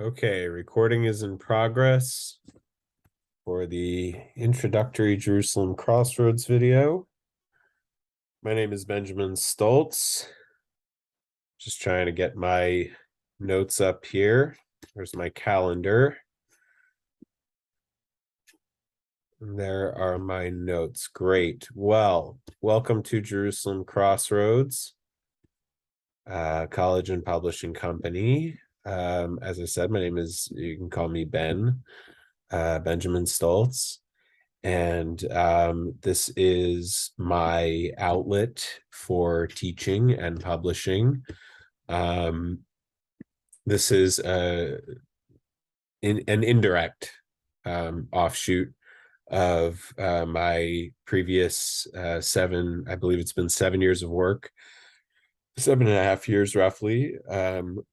Okay, recording is in progress for the introductory Jerusalem Crossroads video. My name is Benjamin Stoltz. Just trying to get my notes up here. There's my calendar. There are my notes. Great. Well, welcome to Jerusalem Crossroads, College and Publishing Company. As I said, my name is, you can call me Ben, Benjamin Stoltz. And this is my outlet for teaching and publishing. This is an indirect offshoot of my previous I believe it's been 7 years of work, 7.5 years roughly,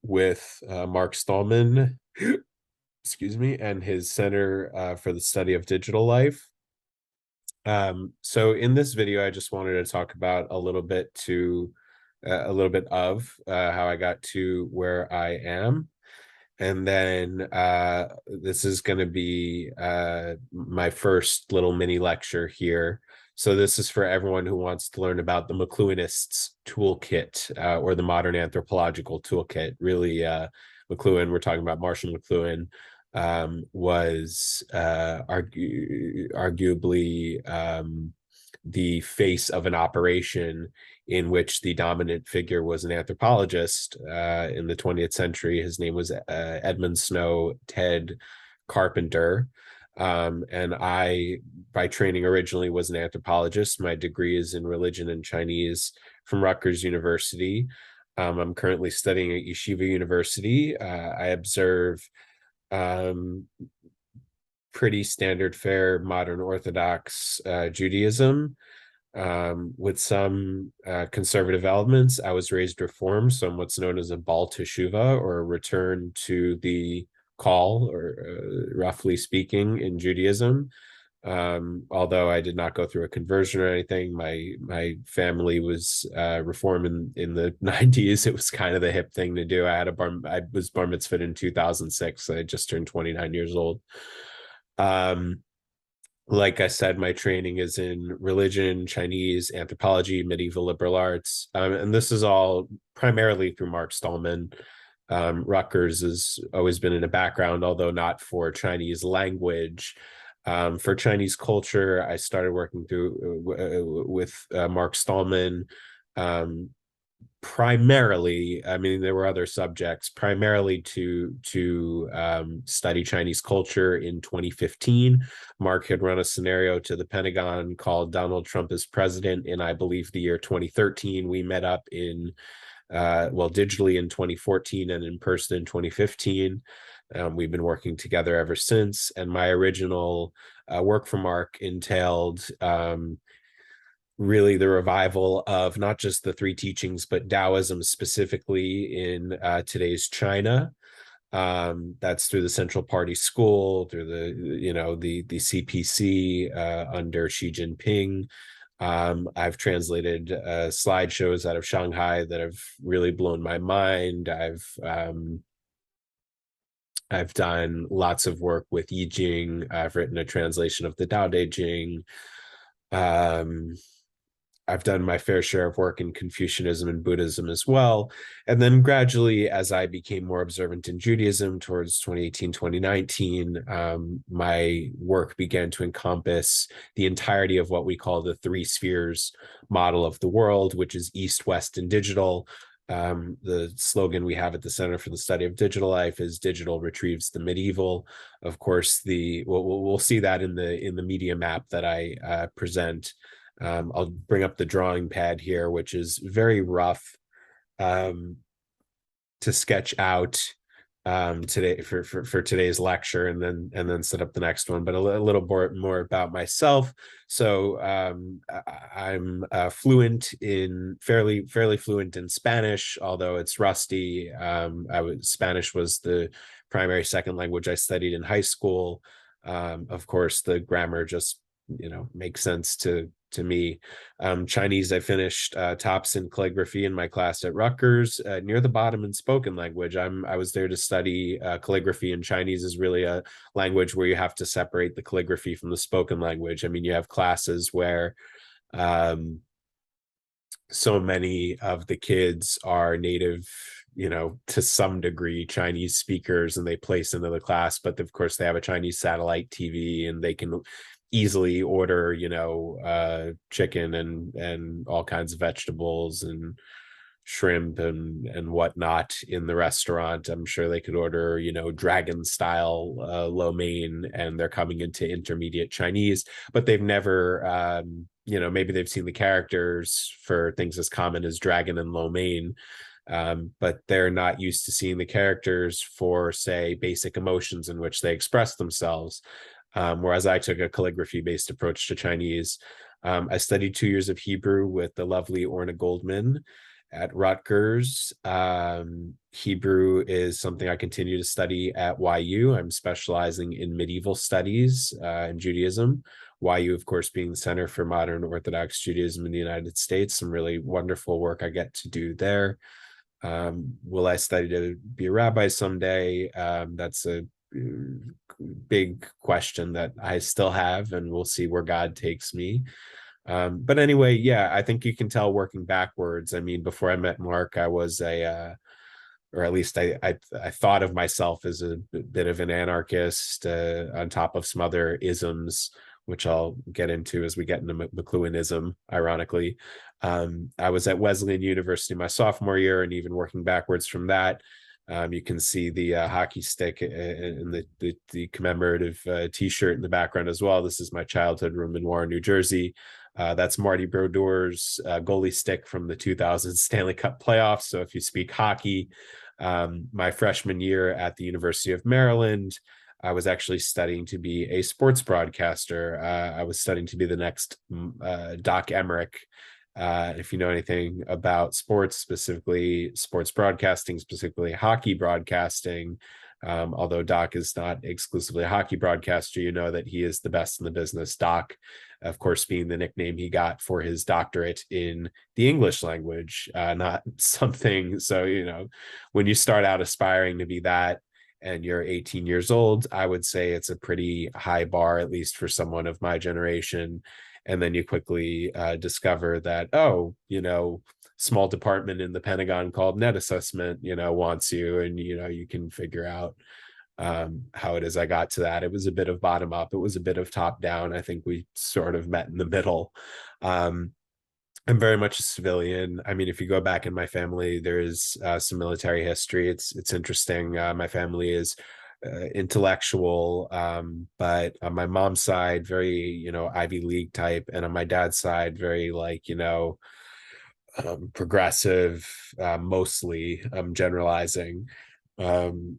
with Mark Stallman, excuse me, and his Center for the Study of Digital Life. So in this video, I just wanted to talk about a little bit of how I got to where I am. And then this is going to be my first little mini lecture here. So this is for everyone who wants to learn about the McLuhanist's Toolkit, or the Modern Anthropological Toolkit. Really, McLuhan, we're talking about Marshall McLuhan, was arguably the face of an operation in which the dominant figure was an anthropologist in the 20th century. His name was Edmund Snow Ted Carpenter. And I, by training originally, was an anthropologist. My degree is in religion and Chinese from Rutgers University. I'm currently studying at Yeshiva University. I observe pretty standard fare modern Orthodox Judaism, with some conservative elements. I was raised Reform, so I'm what's known as a Baal Teshuvah, or a return to the call, or roughly speaking, in Judaism. Although I did not go through a conversion or anything, my family was Reform in the 90s. It was kind of the hip thing to do. I was bar mitzvahed in 2006. So I just turned 29 years old. Like I said, my training is in religion, Chinese, anthropology, medieval liberal arts, and this is all primarily through Mark Stallman. Rutgers has always been in a background, although not for Chinese language. For Chinese culture, I started working with Mark Stallman. Primarily, I mean, there were other subjects, primarily to study Chinese culture. In 2015, Mark had run a scenario to the Pentagon called Donald Trump as President in, I believe, the year 2013. We met up digitally in 2014 and in person in 2015. We've been working together ever since. And my original work for Mark entailed really the revival of not just the three teachings, but Taoism specifically in today's China. That's through the Central Party School, through the CPC under Xi Jinping. I've translated slideshows out of Shanghai that have really blown my mind. I've done lots of work with Yi Jing. I've written a translation of the Tao Te Ching. I've done my fair share of work in Confucianism and Buddhism as well. And then gradually, as I became more observant in Judaism towards 2018, 2019, my work began to encompass the entirety of what we call the three spheres model of the world, which is East, West, and digital. The slogan we have at the Center for the Study of Digital Life is "Digital retrieves the medieval." Of course, we'll see that in the media map that I present. I'll bring up the drawing pad here, which is very rough to sketch out today for today's lecture, and then set up the next one. But a little more about myself. So I'm fairly fluent in Spanish, although it's rusty. Spanish was the primary second language I studied in high school. Of course, the grammar just makes sense to me. Chinese, I finished tops in calligraphy in my class at Rutgers, near the bottom in spoken language. I was there to study calligraphy, and Chinese is really a language where you have to separate the calligraphy from the spoken language. I mean, you have classes where so many of the kids are native, to some degree Chinese speakers, and they place into the class, but of course they have a Chinese satellite TV and they can easily order, chicken and all kinds of vegetables and shrimp and whatnot in the restaurant. I'm sure they could order, dragon style lo mein, and they're coming into intermediate Chinese, but they've never maybe they've seen the characters for things as common as dragon and lo mein, but they're not used to seeing the characters for, say, basic emotions in which they express themselves. Whereas I took a calligraphy-based approach to Chinese. I studied 2 years of Hebrew with the lovely Orna Goldman at Rutgers. Hebrew is something I continue to study at YU. I'm specializing in medieval studies and Judaism. YU, of course, being the Center for Modern Orthodox Judaism in the United States. Some really wonderful work I get to do there. Will I study to be a rabbi someday? That's a big question that I still have, and we'll see where God takes me. But anyway, yeah, I think you can tell working backwards. I mean, before I met Mark, I was or at least I thought of myself as a bit of an anarchist, on top of some other isms, which I'll get into as we get into McLuhanism, ironically. I was at Wesleyan University my sophomore year, and even working backwards from that, you can see the hockey stick and the commemorative T-shirt in the background as well. This is my childhood room in Warren, New Jersey. That's Marty Brodeur's goalie stick from the 2000 Stanley Cup playoffs. So if you speak hockey, my freshman year at the University of Maryland, I was actually studying to be a sports broadcaster. I was studying to be the next Doc Emmerich. If you know anything about sports, specifically sports broadcasting, specifically hockey broadcasting, although Doc is not exclusively a hockey broadcaster, you know that he is the best in the business. Doc, of course, being the nickname he got for his doctorate in the English language, not something. So, when you start out aspiring to be that and you're 18 years old, I would say it's a pretty high bar, at least for someone of my generation. And then you quickly discover that, small department in the Pentagon called net assessment, wants you, and, you can figure out how it is I got to that. It was a bit of bottom up. It was a bit of top down. I think we sort of met in the middle. I'm very much a civilian. I mean, if you go back in my family, there is some military history. It's interesting. My family is intellectual, but on my mom's side, very, Ivy League type, and on my dad's side, very progressive, mostly. I'm generalizing.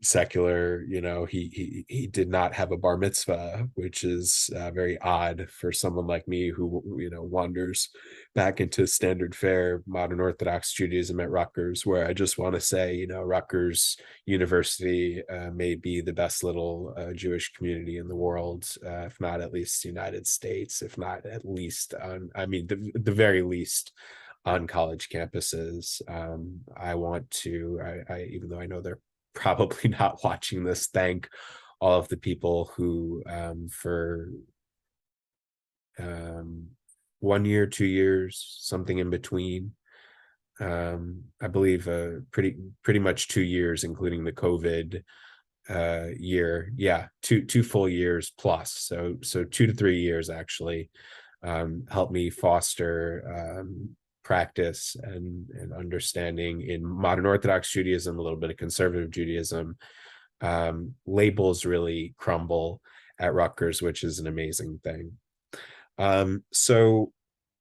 Secular. He did not have a bar mitzvah, which is very odd for someone like me who wanders back into standard fare modern Orthodox Judaism at Rutgers, where I just want to say, Rutgers University may be the best little Jewish community in the world, if not at least the United States, if not at least the very least on college campuses. I want to, even though I know they're probably not watching this, thank all of the people who for 1 year, 2 years, something in between, I believe pretty much 2 years, including the COVID year. Yeah, two full years plus, so 2 to 3 years actually, helped me foster practice and understanding in modern Orthodox Judaism, a little bit of conservative Judaism. Labels really crumble at Rutgers, which is an amazing thing. So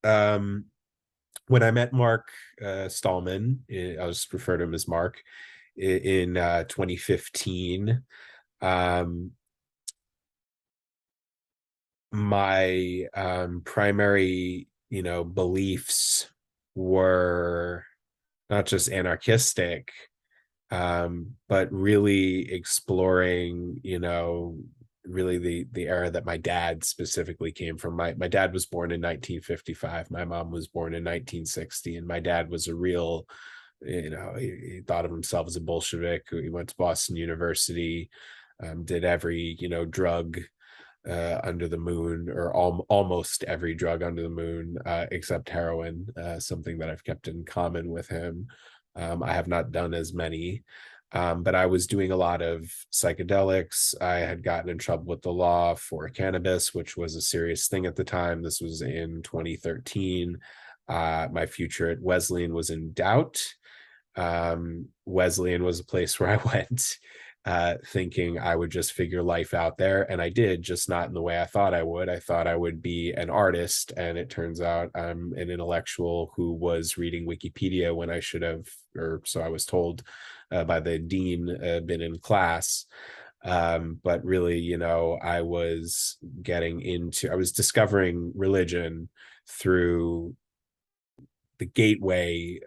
when I met Mark Stallman, I'll just refer to him as Mark, in 2015, my primary beliefs were not just anarchistic, but really exploring really the era that my dad specifically came from. My dad was born in 1955. My mom was born in 1960, and my dad was a real, he thought of himself as a Bolshevik. He went to Boston University, did every drug under the moon, or almost every drug under the moon, except heroin, something that I've kept in common with him. I have not done as many, but I was doing a lot of psychedelics. I had gotten in trouble with the law for cannabis, which was a serious thing at the time. This was in 2013. My future at Wesleyan was in doubt. Wesleyan was a place where I went thinking I would just figure life out there. And I did, just not in the way I thought I would. I thought I would be an artist. And it turns out I'm an intellectual who was reading Wikipedia when I should have, or so I was told by the dean, been in class. But really, I was I was discovering religion through the gateway,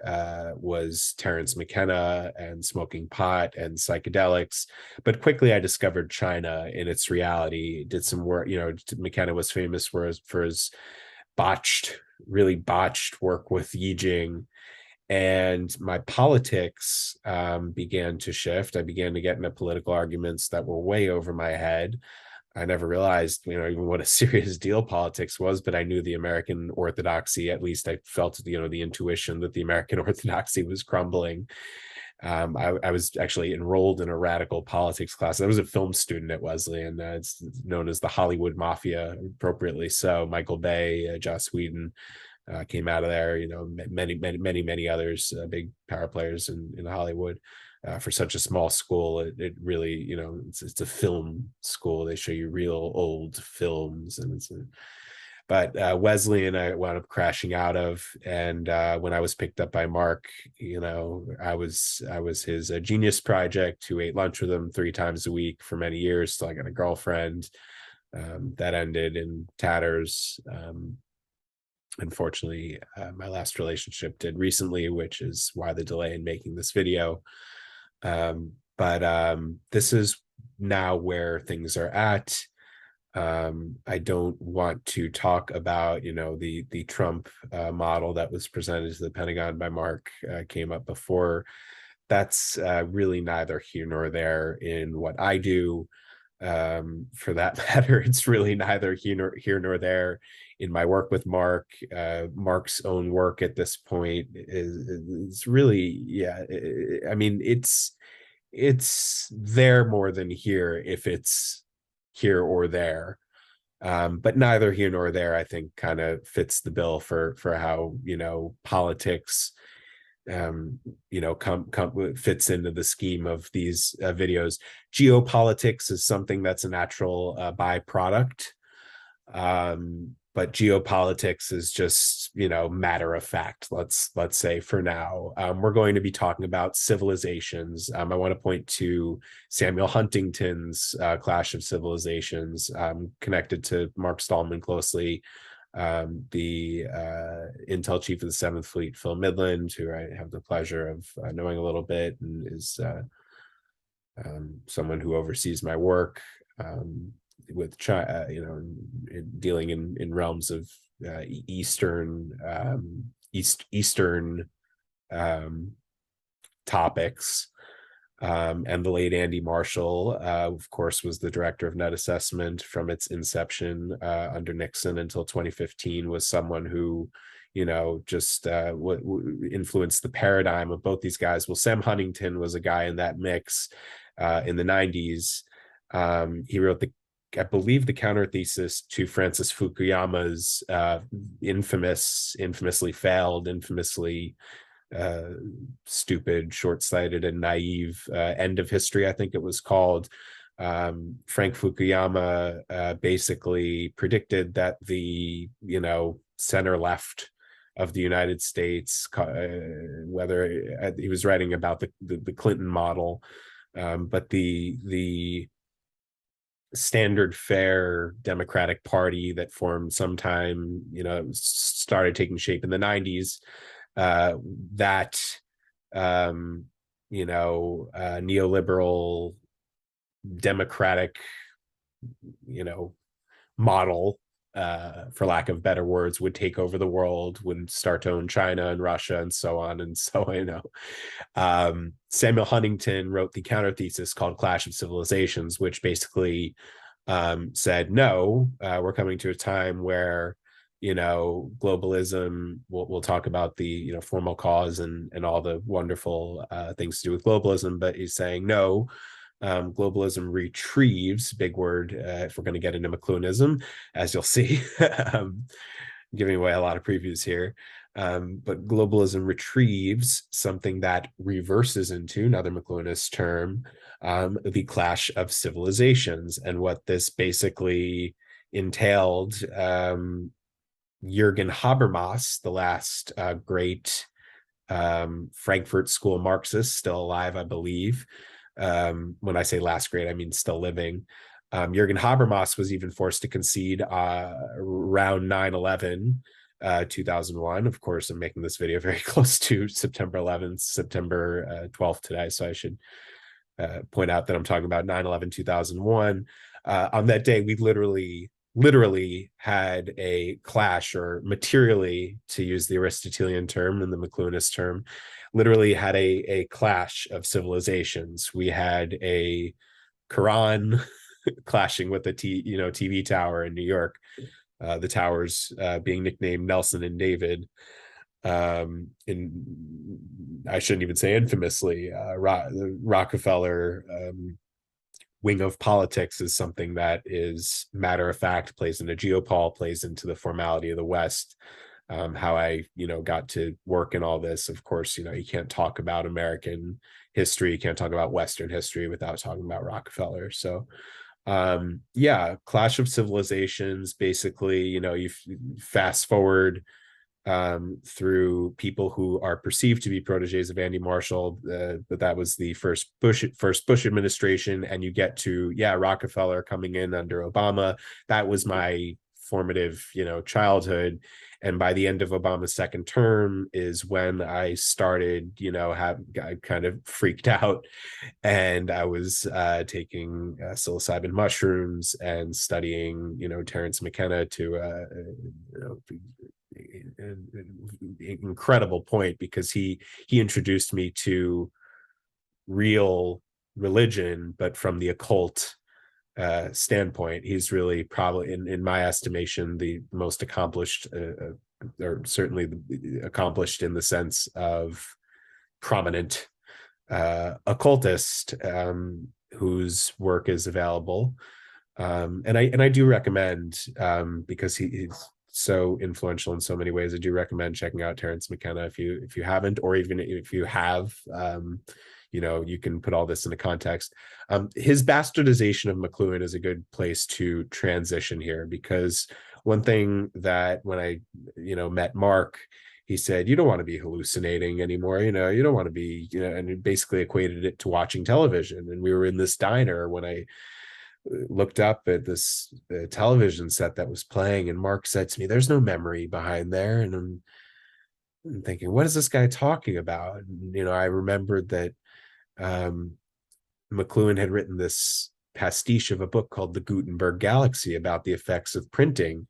was Terence McKenna and smoking pot and psychedelics. But quickly I discovered China in its reality. Did some work, McKenna was famous for his really botched work with Yi Jing. And my politics began to shift. I began to get into political arguments that were way over my head. I never realized, even what a serious deal politics was, but I knew the American orthodoxy. At least I felt, the intuition that the American orthodoxy was crumbling. I was actually enrolled in a radical politics class. I was a film student at Wesleyan. It's known as the Hollywood Mafia, appropriately so. Michael Bay, Joss Whedon came out of there. Many others, big power players in Hollywood. For such a small school, it really, it's a film school. They show you real old films, and but Wesleyan I wound up crashing out of. And when I was picked up by Mark, I was his genius project, who ate lunch with him 3 times a week for many years till I got a girlfriend. That ended in tatters. Unfortunately, my last relationship did recently, which is why the delay in making this video. But this is now where things are at. I don't want to talk about, the Trump model that was presented to the Pentagon by Mark, came up before. That's really neither here nor there in what I do. For that matter, it's really neither here nor there in my work with Mark. Mark's own work at this point is really, I mean, it's there more than here, if it's here or there. But neither here nor there, I think, kind of fits the bill for how politics fits into the scheme of these videos. Geopolitics is something that's a natural byproduct, but geopolitics is just matter of fact, let's say, for now. We're going to be talking about civilizations. I want to point to Samuel Huntington's Clash of Civilizations, connected to Mark Stallman closely. The intel chief of the 7th Fleet, Phil Midland, who I have the pleasure of knowing a little bit, and is someone who oversees my work with China, dealing in realms of Eastern topics. And the late Andy Marshall, of course, was the director of net assessment from its inception under Nixon until 2015, was someone who, just influenced the paradigm of both these guys. Well, Sam Huntington was a guy in that mix in the 90s. He wrote I believe, the counter thesis to Francis Fukuyama's infamously failed, infamously stupid, short-sighted, and naive End of History, I think it was called. Frank Fukuyama basically predicted that the center left of the United States, whether he was writing about the Clinton model, but the standard fare Democratic Party that formed sometime, started taking shape in the 90s, that neoliberal democratic you know, model, for lack of better words, would take over the world, would start to own China and Russia and so on. And so I know Samuel Huntington wrote the counter thesis called Clash of Civilizations, which basically said, no, we're coming to a time where, you know, globalism, we'll talk about the, you know, formal cause and all the wonderful things to do with globalism, but he's saying, no, globalism retrieves, big word, if we're going to get into McLuhanism, as you'll see, giving away a lot of previews here. But globalism retrieves something that reverses into, another McLuhanist term, the clash of civilizations. And what this basically entailed, Jürgen Habermas, the last great Frankfurt School Marxist, still alive, I believe. When I say last great, I mean still living. Jürgen Habermas was even forced to concede around 9/11, 2001. Of course, I'm making this video very close to September 11th, September 12th today, so I should point out that I'm talking about 9/11, 2001. On that day, we literally had a clash, or materially, to use the Aristotelian term and the McLuhanist term, literally had a clash of civilizations. We had a Quran clashing with a TV tower in New York, the towers being nicknamed Nelson and David. I shouldn't even say infamously, the Rockefeller wing of politics is something that is matter of fact, plays into geopol, plays into the formality of the West. How I, got to work in all this. Of course, you can't talk about American history, you can't talk about Western history without talking about Rockefeller. So, clash of civilizations. Basically, you fast forward through people who are perceived to be proteges of Andy Marshall, but that was the first Bush administration, and you get to Rockefeller coming in under Obama. That was my formative childhood, and by the end of Obama's second term is when I started I kind of freaked out, and I was taking psilocybin mushrooms and studying Terence McKenna to an incredible point, because he introduced me to real religion, but from the occult standpoint. He's really probably, in my estimation, the most accomplished, or certainly accomplished in the sense of prominent occultist, whose work is available. And I do recommend, because he's so influential in so many ways, I do recommend checking out Terence McKenna if you haven't, or even if you have. You can put all this into context. His bastardization of McLuhan is a good place to transition here, because one thing that when I met Mark, he said, you don't want to be hallucinating anymore, you don't want to be, and it basically equated it to watching television. And we were in this diner when I looked up at this television set that was playing, and Mark said to me, there's no memory behind there. And I'm thinking, what is this guy talking about? And, I remembered that McLuhan had written this pastiche of a book called The Gutenberg Galaxy about the effects of printing.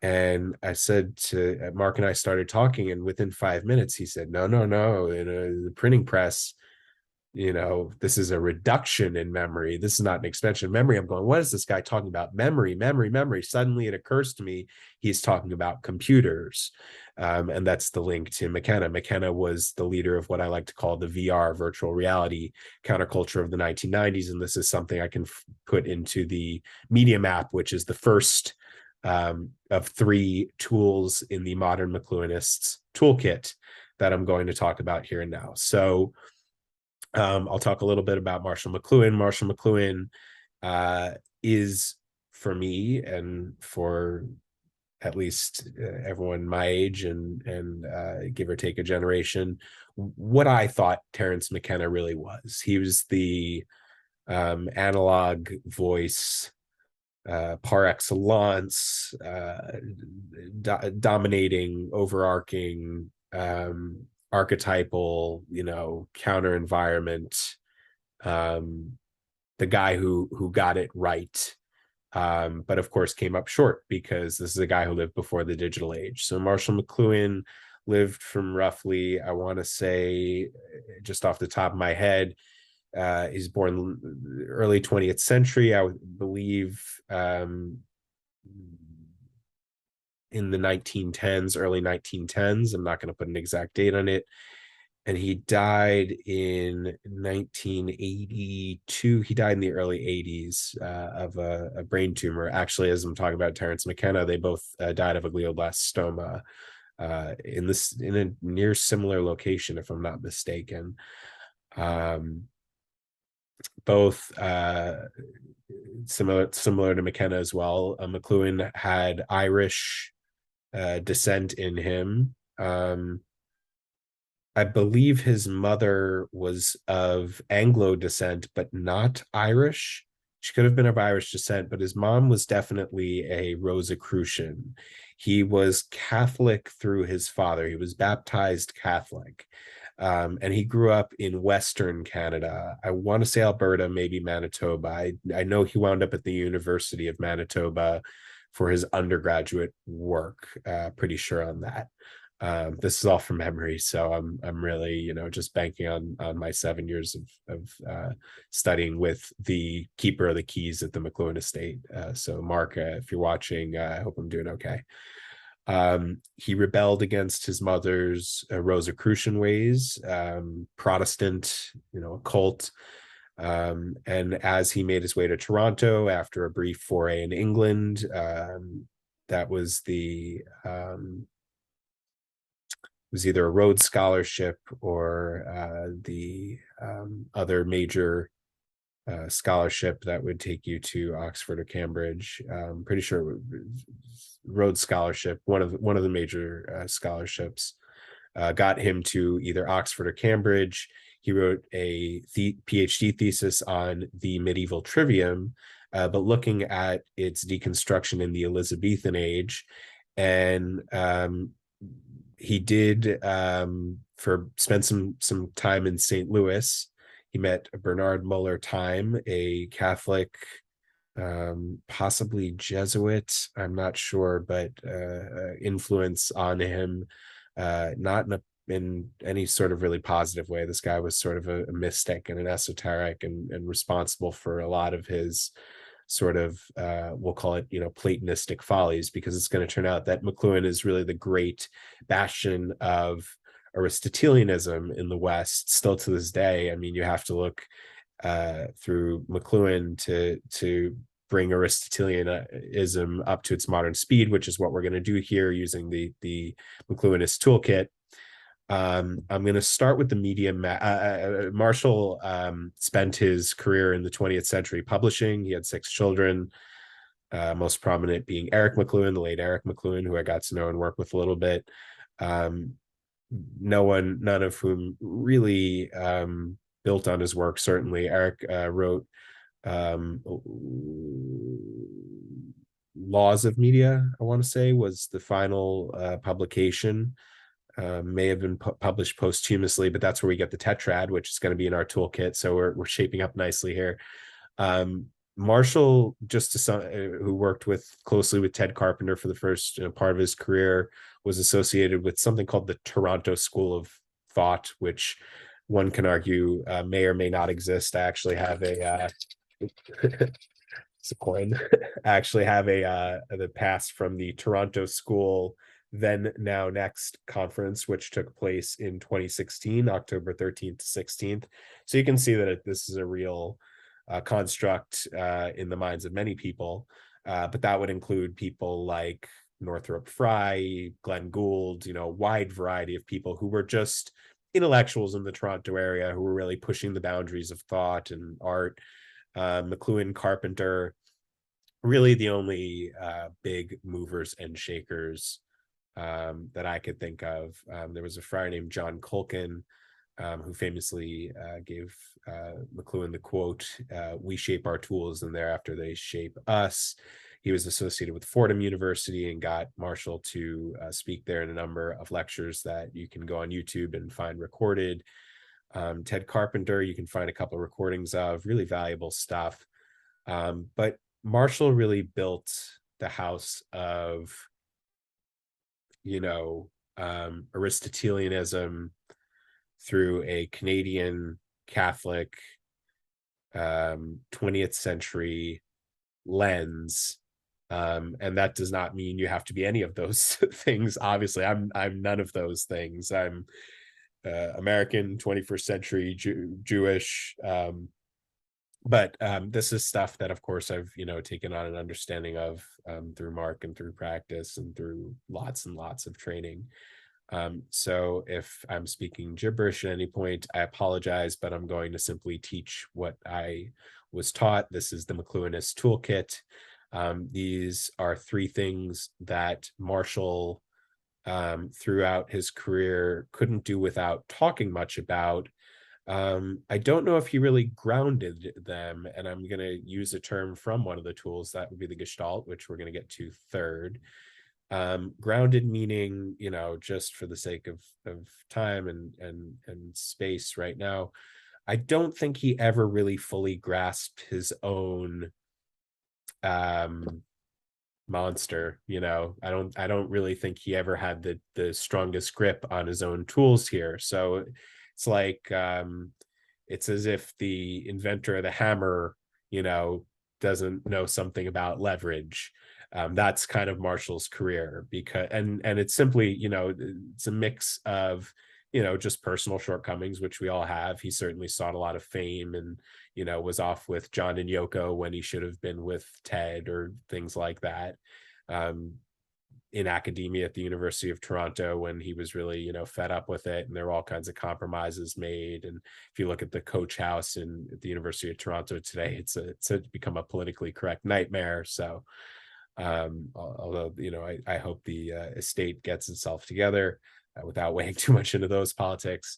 And I said to Mark, and I started talking, and within 5 minutes he said, no, the printing press, this is a reduction in memory. This is not an expansion of memory. I'm going, what is this guy talking about? Memory. Suddenly it occurs to me he's talking about computers. And that's the link to McKenna. McKenna was the leader of what I like to call the VR, virtual reality counterculture of the 1990s. And this is something I can put into the Medium app, which is the first of 3 tools in the modern McLuhanist's toolkit that I'm going to talk about here and now. So I'll talk a little bit about Marshall McLuhan. Marshall McLuhan is, for me and for at least everyone my age and give or take a generation, what I thought Terence McKenna really was. He was the analog voice par excellence, dominating, overarching, archetypal, counter environment, the guy who got it right but of course came up short because this is a guy who lived before the digital age. So Marshall McLuhan lived from roughly, I want to say, just off the top of my head, he's born early 20th century, I would believe, in the 1910s, early 1910s. I'm not going to put an exact date on it. And he died in 1982. He died in the early 80s of a brain tumor. Actually, as I'm talking about Terence McKenna, they both died of a glioblastoma in a near similar location, if I'm not mistaken. Both similar to McKenna as well. McLuhan had Irish descent in him. I believe his mother was of Anglo descent, but not Irish. She could have been of Irish descent, but his mom was definitely a Rosicrucian. He was Catholic through his father. He was baptized Catholic. And he grew up in Western Canada. I want to say Alberta, maybe Manitoba. I know he wound up at the University of Manitoba for his undergraduate work. Pretty sure on that. This is all from memory, so I'm really just banking on my 7 years of studying with the keeper of the keys at the McLuhan estate. So Mark, if you're watching, I hope I'm doing okay. He rebelled against his mother's Rosicrucian ways, Protestant, occult. And as he made his way to Toronto after a brief foray in England, that was was either a Rhodes Scholarship or the other major scholarship that would take you to Oxford or Cambridge. I'm pretty sure it was Rhodes Scholarship, one of the major scholarships, got him to either Oxford or Cambridge. He wrote a PhD thesis on the medieval trivium, but looking at its deconstruction in the Elizabethan age. And he did spend some time in St. Louis. He met Bernard Muller-Time, a Catholic, possibly Jesuit, I'm not sure, but influence on him, not in any sort of really positive way. This guy was sort of a mystic and an esoteric and responsible for a lot of his sort of we'll call it Platonistic follies, because it's going to turn out that McLuhan is really the great bastion of Aristotelianism in the West still to this day. I mean, you have to look through McLuhan to bring Aristotelianism up to its modern speed, which is what we're going to do here using the McLuhanist's toolkit. I'm going to start with the medium. Marshall spent his career in the 20th century publishing. He had 6 children, most prominent being Eric McLuhan, the late Eric McLuhan, who I got to know and work with a little bit. None of whom really built on his work. Certainly, Eric wrote Laws of Media, I want to say, was the final publication. May have been published posthumously, but that's where we get the Tetrad, which is going to be in our toolkit. So we're shaping up nicely here. Marshall, who worked closely with Ted Carpenter for the first part of his career, was associated with something called the Toronto School of Thought, which one can argue may or may not exist. I actually have it's a coin. I actually have the pass from the Toronto School Then Now Next conference, which took place in 2016, October 13th to 16th. So you can see that this is a real construct in the minds of many people, but that would include people like Northrop Frye, Glenn Gould, a wide variety of people who were just intellectuals in the Toronto area who were really pushing the boundaries of thought and art. McLuhan, Carpenter, really the only big movers and shakers that I could think of. There was a friar named John Culkin who famously gave McLuhan the quote, "We shape our tools and thereafter they shape us." He was associated with Fordham University and got Marshall to speak there in a number of lectures that you can go on YouTube and find recorded. Ted Carpenter, you can find a couple of recordings of, really valuable stuff. But Marshall really built the house of, Aristotelianism through a Canadian Catholic 20th century lens. And that does not mean you have to be any of those things. Obviously, I'm none of those things. I'm American, 21st century Jewish. But this is stuff that, of course, I've taken on an understanding of through Mark and through practice and through lots and lots of training. So if I'm speaking gibberish at any point, I apologize, but I'm going to simply teach what I was taught. This is the McLuhanist's Toolkit. These are three things that Marshall, throughout his career, couldn't do without talking much about. I don't know if he really grounded them, and I'm going to use a term from one of the tools that would be the Gestalt, which we're going to get to third. Grounded meaning, just for the sake of time and space right now, I don't think he ever really fully grasped his own monster. I don't really think he ever had the strongest grip on his own tools here. So it's like it's as if the inventor of the hammer doesn't know something about leverage. That's kind of Marshall's career, because and it's simply it's a mix of just personal shortcomings, which we all have. He certainly sought a lot of fame and was off with John and Yoko when he should have been with Ted or things like that. In academia at the University of Toronto, when he was really fed up with it, and there were all kinds of compromises made. And if you look at the coach house at the University of Toronto today, it's become a politically correct nightmare. So although I hope the estate gets itself together without wading too much into those politics.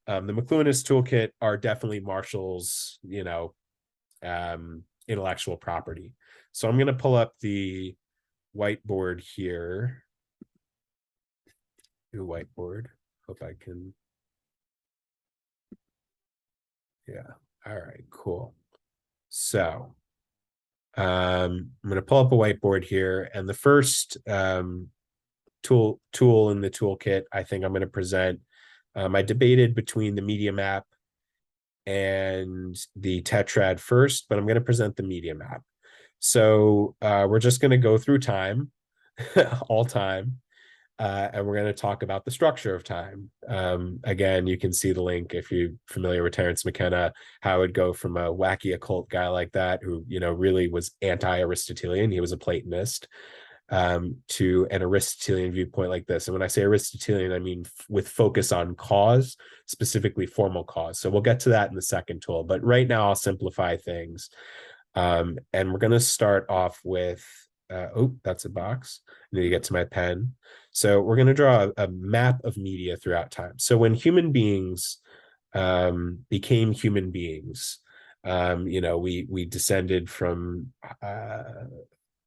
The McLuhanist's Toolkit are definitely Marshall's intellectual property. So I'm going to pull up the whiteboard here. New whiteboard. Hope I can. Yeah. All right, cool. So I'm going to pull up a whiteboard here, and the first tool in the toolkit I think I'm going to present. I debated between the media map and the Tetrad first, but I'm going to present the media map. So we're just going to go through time, all time, and we're going to talk about the structure of time. Again, you can see the link if you're familiar with Terence McKenna, how it would go from a wacky occult guy like that, who really was anti-Aristotelian. He was a Platonist, to an Aristotelian viewpoint like this. And when I say Aristotelian, I mean with focus on cause, specifically formal cause. So we'll get to that in the second tool. But right now, I'll simplify things. And we're going to start off with, that's a box. I need to get to my pen. So we're going to draw a map of media throughout time. So when human beings became human beings, we descended from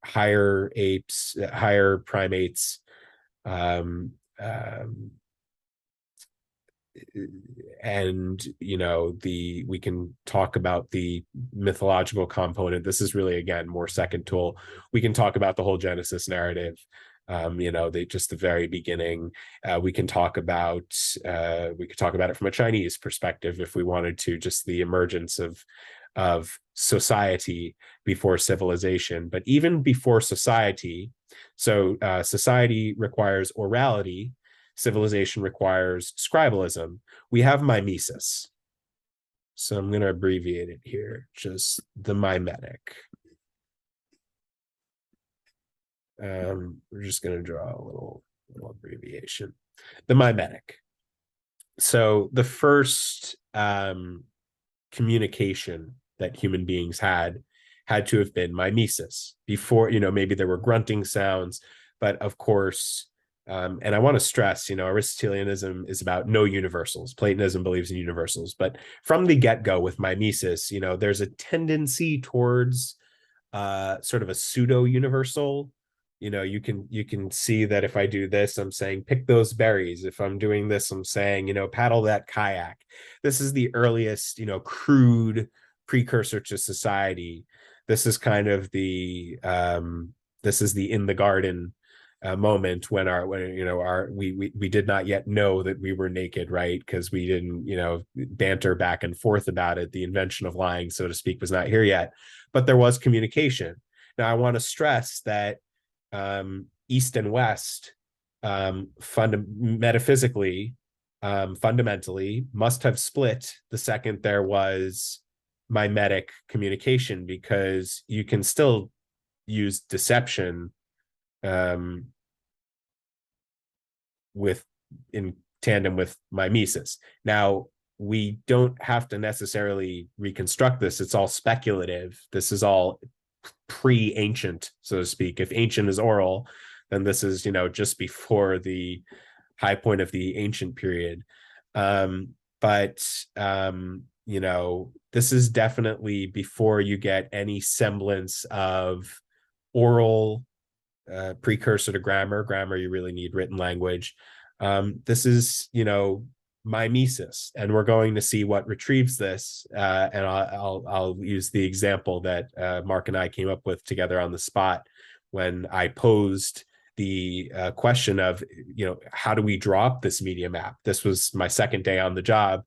higher apes, higher primates, and we can talk about the mythological component. This is really, again, more second tool. We can talk about the whole Genesis narrative, the very beginning. We can talk about it from a Chinese perspective if we wanted to, just the emergence of society before civilization. But even before society, so society requires orality, civilization requires scribalism. We have mimesis. So I'm going to abbreviate it here, just the mimetic. We're just going to draw a little abbreviation. The mimetic. So the first communication that human beings had to have been mimesis. Before, maybe there were grunting sounds, but of course, and I want to stress, Aristotelianism is about no universals. Platonism believes in universals, but from the get-go with mimesis, there's a tendency towards sort of a pseudo-universal. You can see that if I do this, I'm saying pick those berries. If I'm doing this, I'm saying, paddle that kayak. This is the earliest, crude precursor to society. This is kind of the this is the in the garden moment when we did not yet know that we were naked, right? Because we didn't banter back and forth about it. The invention of lying, so to speak, was not here yet, but there was communication. Now I want to stress that East and West metaphysically, fundamentally must have split the second there was mimetic communication, because you can still use deception with in tandem with mimesis. Now, we don't have to necessarily reconstruct this. It's all speculative. This is all pre-ancient, so to speak. If ancient is oral, then this is, just before the high point of the ancient period. But this is definitely before you get any semblance of oral precursor to grammar. You really need written language. This is, mimesis, and we're going to see what retrieves this. And I'll use the example that Mark and I came up with together on the spot when I posed the question of, how do we draw up this media map? This was my second day on the job.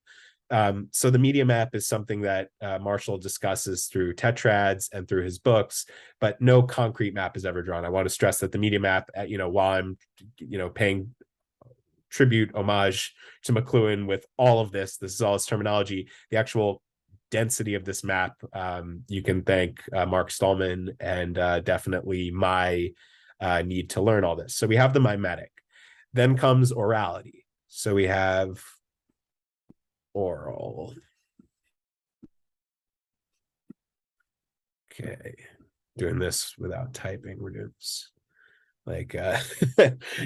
So the media map is something that Marshall discusses through Tetrads and through his books, but no concrete map is ever drawn. I want to stress that the media map, while I'm, paying tribute, homage to McLuhan with all of this is all his terminology. The actual density of this map, you can thank Mark Stallman and definitely my need to learn all this. So we have the mimetic. Then comes orality. So we have oral. Okay, doing this without typing. We're doing this like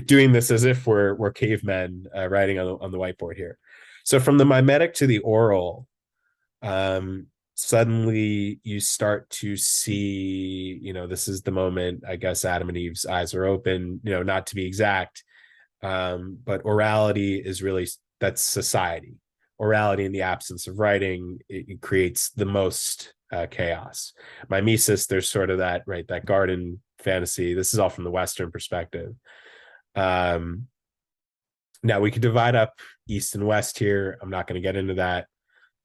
doing this as if we're cavemen writing on the whiteboard here. So from the mimetic to the oral, suddenly you start to see, this is the moment, I guess, Adam and Eve's eyes are open, not to be exact, but orality is really, that's society. Orality in the absence of writing, it creates the most chaos. Mimesis, there's sort of that, right, that garden fantasy. This is all from the Western perspective. Now we could divide up East and West here. I'm not going to get into that.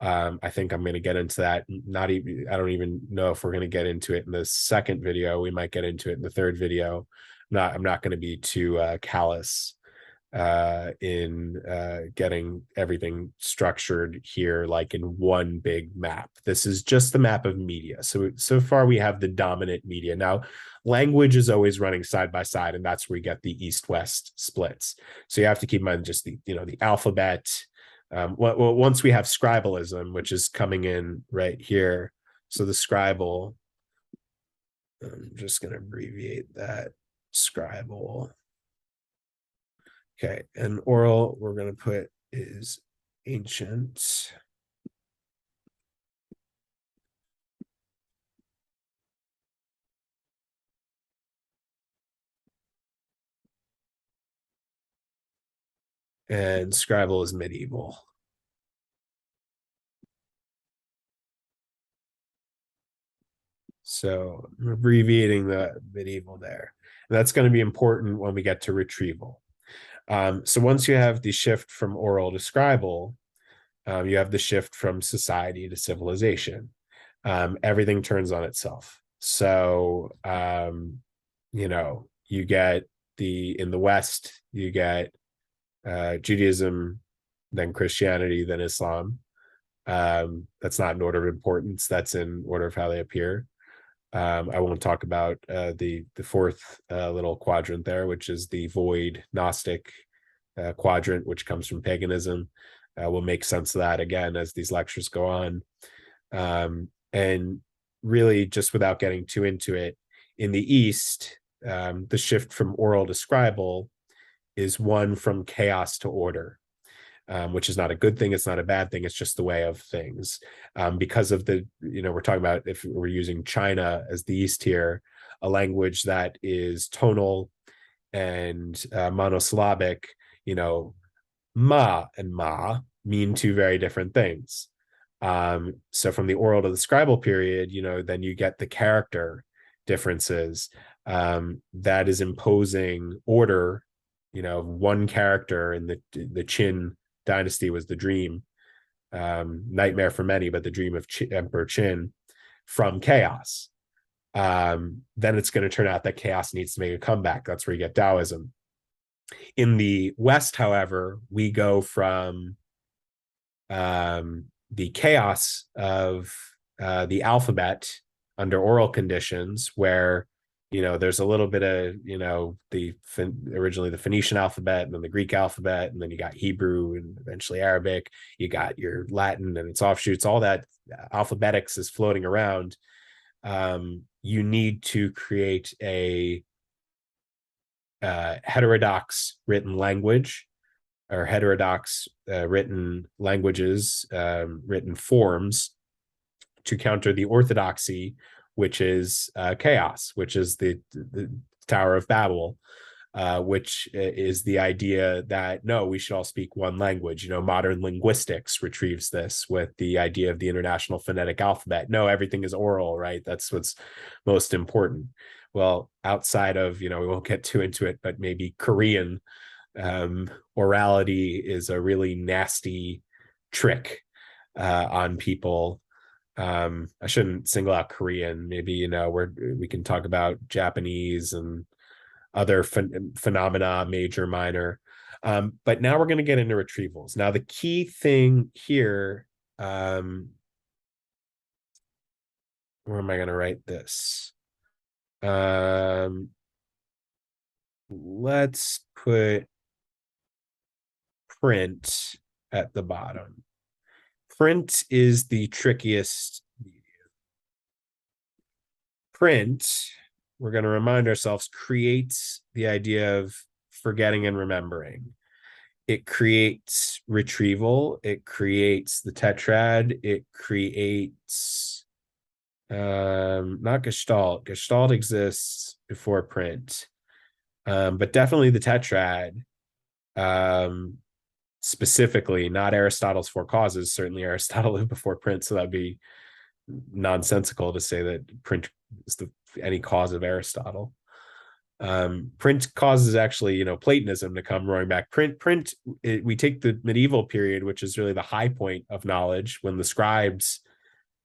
I think I'm going to get into that. I don't even know if we're going to get into it in the second video. We might get into it in the third video. I'm not going to be too callous in getting everything structured here like in one big map. This is just the map of media. So far we have the dominant media. Now language is always running side by side, and that's where we get the East-West splits. So you have to keep in mind just the alphabet. Once we have scribalism, which is coming in right here. So the scribal, I'm just going to abbreviate that, scribal. Okay, and oral we're going to put is ancient. And scribal is medieval. So I'm abbreviating the medieval there. And that's going to be important when we get to retrieval. So once you have the shift from oral to scribal, you have the shift from society to civilization. Everything turns on itself. So, you get in the West, you get Judaism, then Christianity, then Islam. That's not in order of importance. That's in order of how they appear. I won't talk about the fourth little quadrant there, which is the void Gnostic quadrant, which comes from paganism. We'll make sense of that again as these lectures go on. And really, just without getting too into it, in the East, the shift from oral to scribal is one from chaos to order. Which is not a good thing. It's not a bad thing. It's just the way of things. Because of we're talking about, if we're using China as the East here, a language that is tonal and monosyllabic, ma and ma mean two very different things. So from the oral to the scribal period, then you get the character differences. That is imposing order. One character in the Qin dynasty was the dream, nightmare for many, but the dream of Emperor Qin, from chaos. Then it's going to turn out that chaos needs to make a comeback. That's where you get Taoism. In the West, however, we go from the chaos of the alphabet under oral conditions, where there's a little bit of originally the Phoenician alphabet, and then the Greek alphabet, and then you got Hebrew and eventually Arabic. You got your Latin and its offshoots. All that alphabetics is floating around. You need to create a heterodox written language, or heterodox written languages, written forms, to counter the orthodoxy, which is chaos, which is the Tower of Babel, which is the idea that, no, we should all speak one language. Modern linguistics retrieves this with the idea of the International Phonetic Alphabet. No, everything is oral, right? That's what's most important. Well, outside of, we won't get too into it, but maybe Korean, orality is a really nasty trick on people. I shouldn't single out Korean. Maybe, we can talk about Japanese and other phenomena, major, minor. But now we're going to get into retrievals. Now, the key thing here, where am I going to write this? Let's put print at the bottom. Print is the trickiest medium. Print, we're going to remind ourselves, creates the idea of forgetting and remembering. It creates retrieval. It creates the tetrad. It creates not Gestalt. Gestalt exists before print, but definitely the tetrad. Specifically, not Aristotle's four causes. Certainly Aristotle lived before print, so that'd be nonsensical to say that print is any cause of Aristotle. Print causes actually, Platonism to come roaring back. We take the medieval period, which is really the high point of knowledge, when the scribes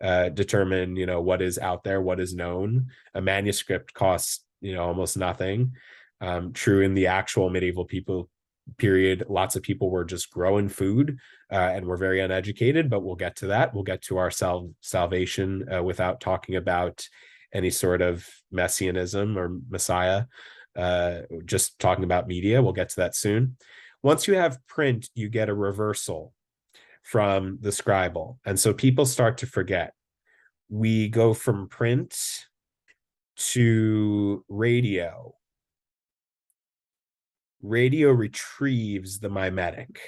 determine, what is out there, what is known. A manuscript costs, almost nothing. True in the actual medieval period, lots of people were just growing food and were very uneducated, but we'll get to that. We'll get to our salvation without talking about any sort of messianism or messiah, just talking about media. We'll get to that soon. Once you have print, you get a reversal from the scribal, and so people start to forget. We go from print to radio. Radio retrieves the mimetic.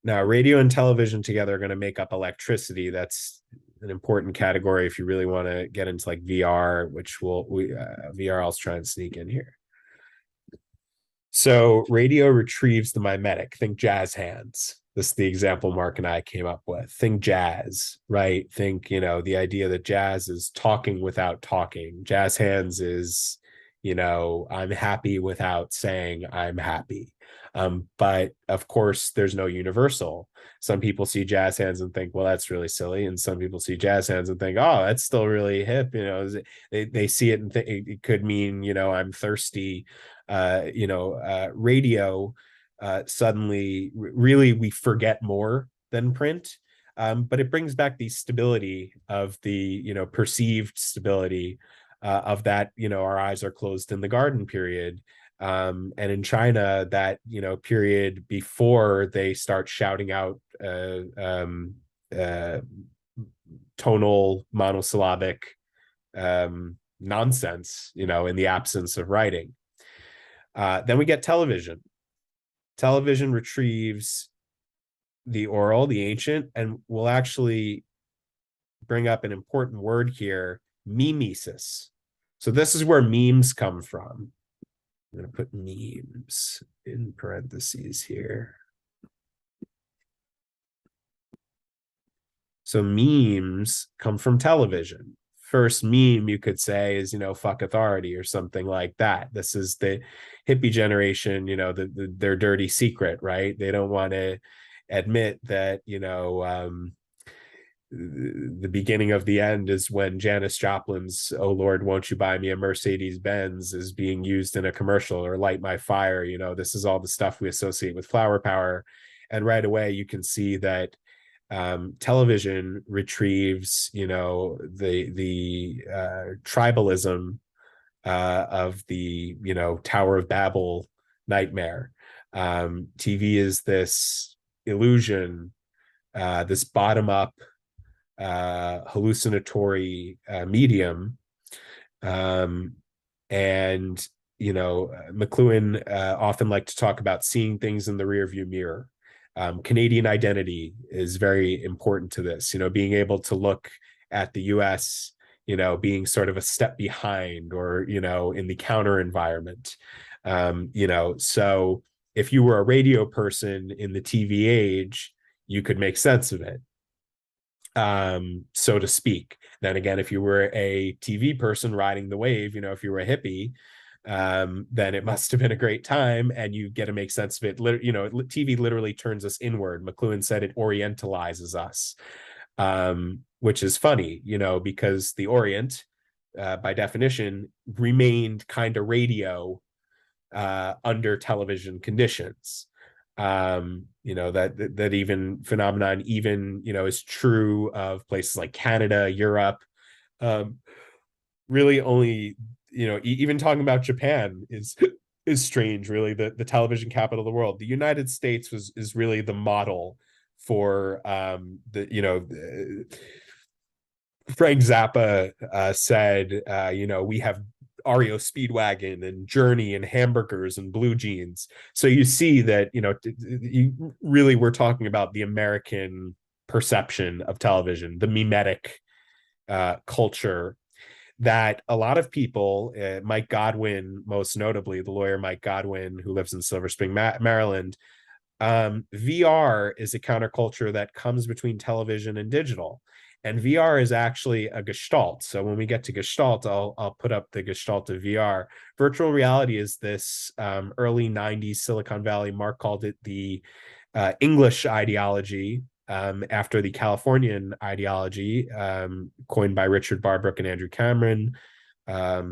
Now, radio and television together are going to make up electricity. That's an important category if you really want to get into like VR, which VR I'll try and sneak in here. So radio retrieves the mimetic. Think jazz hands. This is the example Mark and I came up with. Think jazz, right? Think, the idea that jazz is talking without talking. Jazz hands is, I'm happy without saying I'm happy. But of course, there's no universal. Some people see jazz hands and think, well, that's really silly. And some people see jazz hands and think, oh, that's still really hip. They see it and think it could mean, I'm thirsty. Radio, suddenly, really, we forget more than print. But it brings back the stability of the, perceived stability of that, our eyes are closed in the garden period. And in China, that, period before they start shouting out tonal monosyllabic nonsense, in the absence of writing. Then we get television. Television retrieves the oral, the ancient, and we'll actually bring up an important word here, mimesis. So this is where memes come from. I'm going to put memes in parentheses here. So memes come from television. First meme you could say is, fuck authority or something like that. This is the hippie generation, their dirty secret, right? They don't want to admit that, the beginning of the end is when Janis Joplin's "Oh Lord, won't you buy me a Mercedes Benz" is being used in a commercial, or "Light My Fire." This is all the stuff we associate with flower power. And right away you can see that television retrieves, the tribalism of the, Tower of Babel nightmare. TV is this illusion, this bottom up hallucinatory medium. And McLuhan often liked to talk about seeing things in the rearview mirror. Canadian identity is very important to this, being able to look at the US, being sort of a step behind, or in the counter environment. So if you were a radio person in the TV age, you could make sense of it, so to speak. Then again, if you were a TV person riding the wave, if you were a hippie, then it must have been a great time, and you get to make sense of it. TV literally turns us inward. McLuhan said it orientalizes us, which is funny, because the Orient, by definition, remained kind of radio under television conditions. That even phenomenon even is true of places like Canada, Europe. Really only, even talking about Japan is strange, really. The television capital of the world. The United States is really the model for Frank Zappa said, we have REO Speedwagon and Journey and hamburgers and blue jeans. So you see that, you really, we're talking about the American perception of television, the mimetic culture that a lot of people, Mike Godwin, most notably, the lawyer Mike Godwin, who lives in Silver Spring, Maryland, VR is a counterculture that comes between television and digital. And VR is actually a Gestalt. So when we get to Gestalt, I'll put up the Gestalt of VR. Virtual reality is this early 90s Silicon Valley. Mark called it the English ideology, after the Californian ideology, coined by Richard Barbrook and Andrew Cameron, I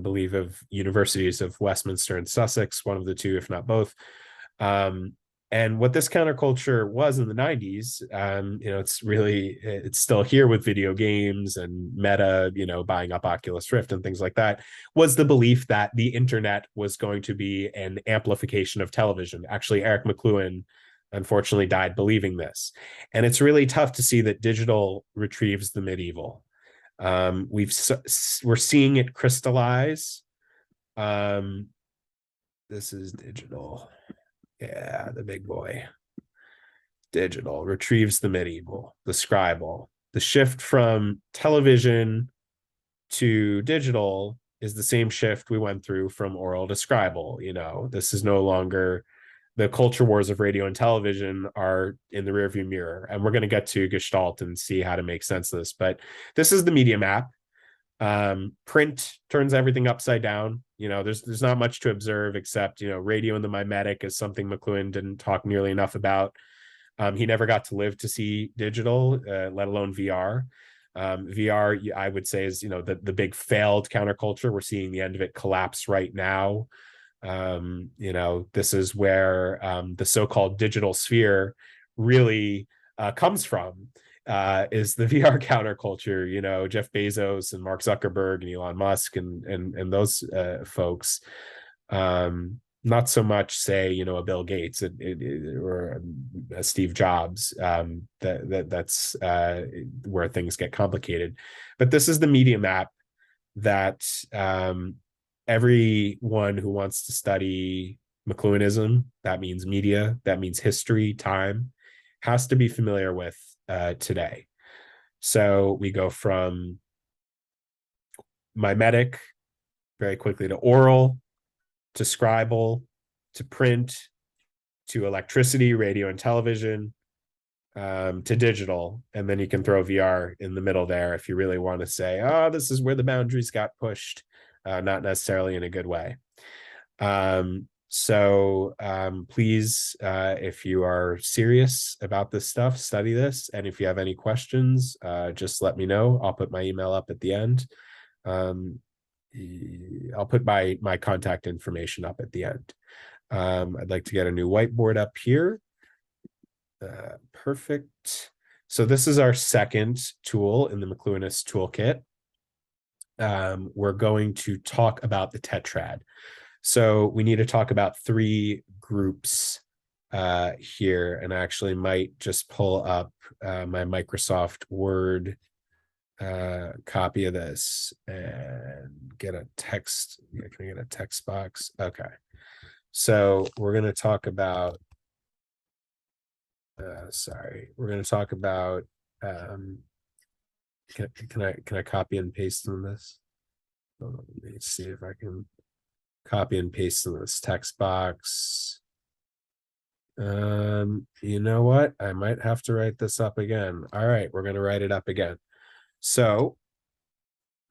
believe of Universities of Westminster and Sussex, one of the two, if not both. And what this counterculture was in the 90s, it's still here with video games and Meta, buying up Oculus Rift and things like that, was the belief that the internet was going to be an amplification of television. Actually, Eric McLuhan unfortunately died believing this. And it's really tough to see that digital retrieves the medieval. We're seeing it crystallize. This is digital. Yeah, the big boy. Digital retrieves the medieval, the scribal. The shift from television to digital is the same shift we went through from oral to scribal. This is no longer, the culture wars of radio and television are in the rearview mirror. And we're going to get to Gestalt and see how to make sense of this. But this is the media map. Print turns everything upside down. There's not much to observe except, radio and the mimetic is something McLuhan didn't talk nearly enough about. He never got to live to see digital, let alone VR. VR, I would say, is, the big failed counterculture. We're seeing the end of it collapse right now. This is where the so-called digital sphere really comes from. Is the VR counterculture, Jeff Bezos and Mark Zuckerberg and Elon Musk and those folks. Not so much, say, a Bill Gates or a Steve Jobs. That's where things get complicated. But this is the media map that everyone who wants to study McLuhanism, that means media, that means history, time, has to be familiar with today. So we go from mimetic very quickly to oral, to scribal, to print, to electricity, radio and television, to digital, and then you can throw VR in the middle there if you really want to say, oh, this is where the boundaries got pushed, not necessarily in a good way. Please, if you are serious about this stuff, study this. And if you have any questions, just let me know. I'll put my email up at the end. I'll put my contact information up at the end. I'd like to get a new whiteboard up here. Perfect. So this is our second tool in the McLuhanist's toolkit. We're going to talk about the tetrad. So we need to talk about three groups here, and I actually might just pull up my Microsoft Word copy of this and get a text. Yeah, can I get a text box? Okay. So we're going to talk about, we're going to talk about, can I copy and paste in this? Let me see if I can copy and paste in this text box. You know what? I might have to write this up again. All right, we're going to write it up again. So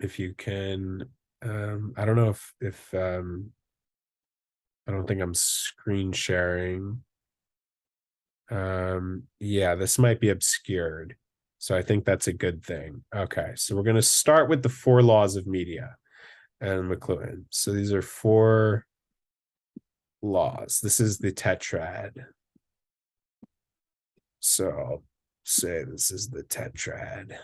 if you can, I don't know if I don't think I'm screen sharing. Yeah, this might be obscured. So I think that's a good thing. Okay, so we're going to start with the 4 laws of media and McLuhan. So these are 4 laws. This is the tetrad. So I'll say this is the tetrad.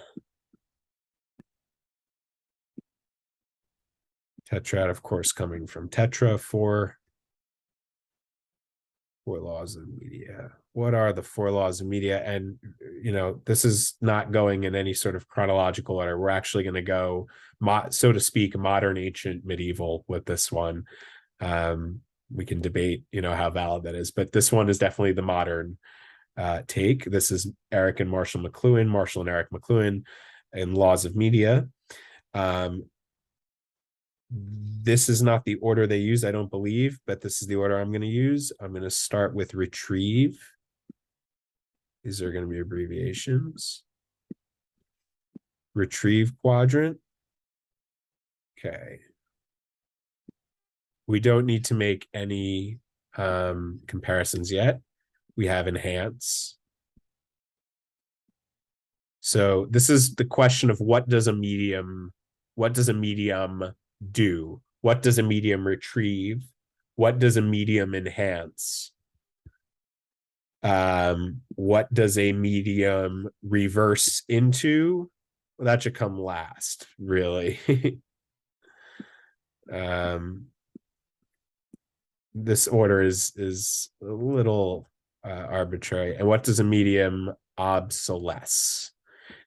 Tetrad, of course, coming from tetra, 4 laws of media. What are the 4 laws of media? And, you know, this is not going in any sort of chronological order. We're actually going to go, so to speak, modern, ancient, medieval with this one. We can debate, you know, how valid that is, but this one is definitely the modern take. This is Eric and Marshall McLuhan, Marshall and Eric McLuhan in Laws of Media. This is not the order they use, I don't believe, but this is the order I'm going to use. I'm going to start with retrieve. These are going to be abbreviations. Retrieve quadrant. Okay. We don't need to make any comparisons yet. We have enhance. So this is the question of what does a medium do? What does a medium retrieve? What does a medium enhance? What does a medium reverse into? Well, that should come last, really. This order is a little arbitrary. And what does a medium obsolesce?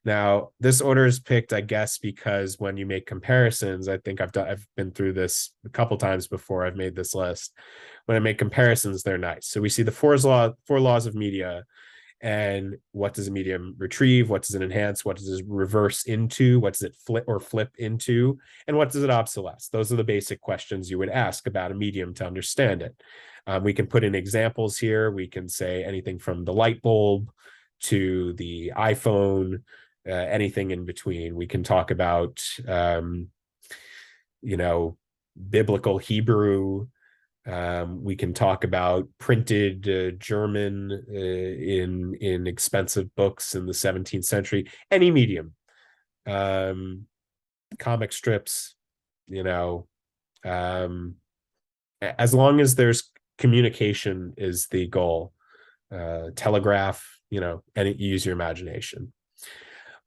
Now, this order is picked, I guess, because when you make comparisons, I think I've been through this a couple times before. I've made this list. When I make comparisons, they're nice. So we see the 4 laws of media, and what does a medium retrieve? What does it enhance? What does it reverse into? What does it flip into? And what does it obsolesce? Those are the basic questions you would ask about a medium to understand it. We can put in examples here. We can say anything from the light bulb to the iPhone, anything in between. We can talk about, you know, biblical Hebrew. We can talk about printed German in expensive books in the 17th century. Any medium, comic strips, you know, as long as there's communication is the goal. Telegraph, you know, and use your imagination.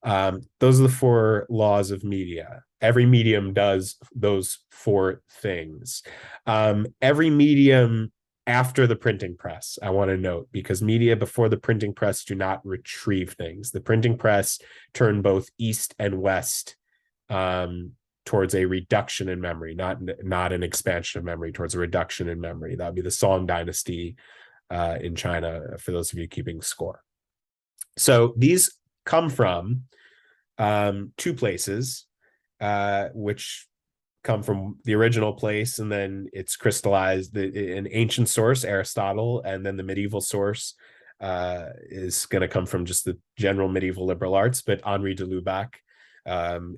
Those are the 4 laws of media. Every medium does those 4 things. Every medium after the printing press, I want to note, because media before the printing press do not retrieve things. The printing press turned both east and west towards a reduction in memory, not an expansion of memory, towards a reduction in memory. That would be the Song Dynasty in China, for those of you keeping score. So these come from 2 places, which come from the original place, and then it's crystallized, an ancient source, Aristotle, and then the medieval source, is going to come from just the general medieval liberal arts, but Henri de Lubac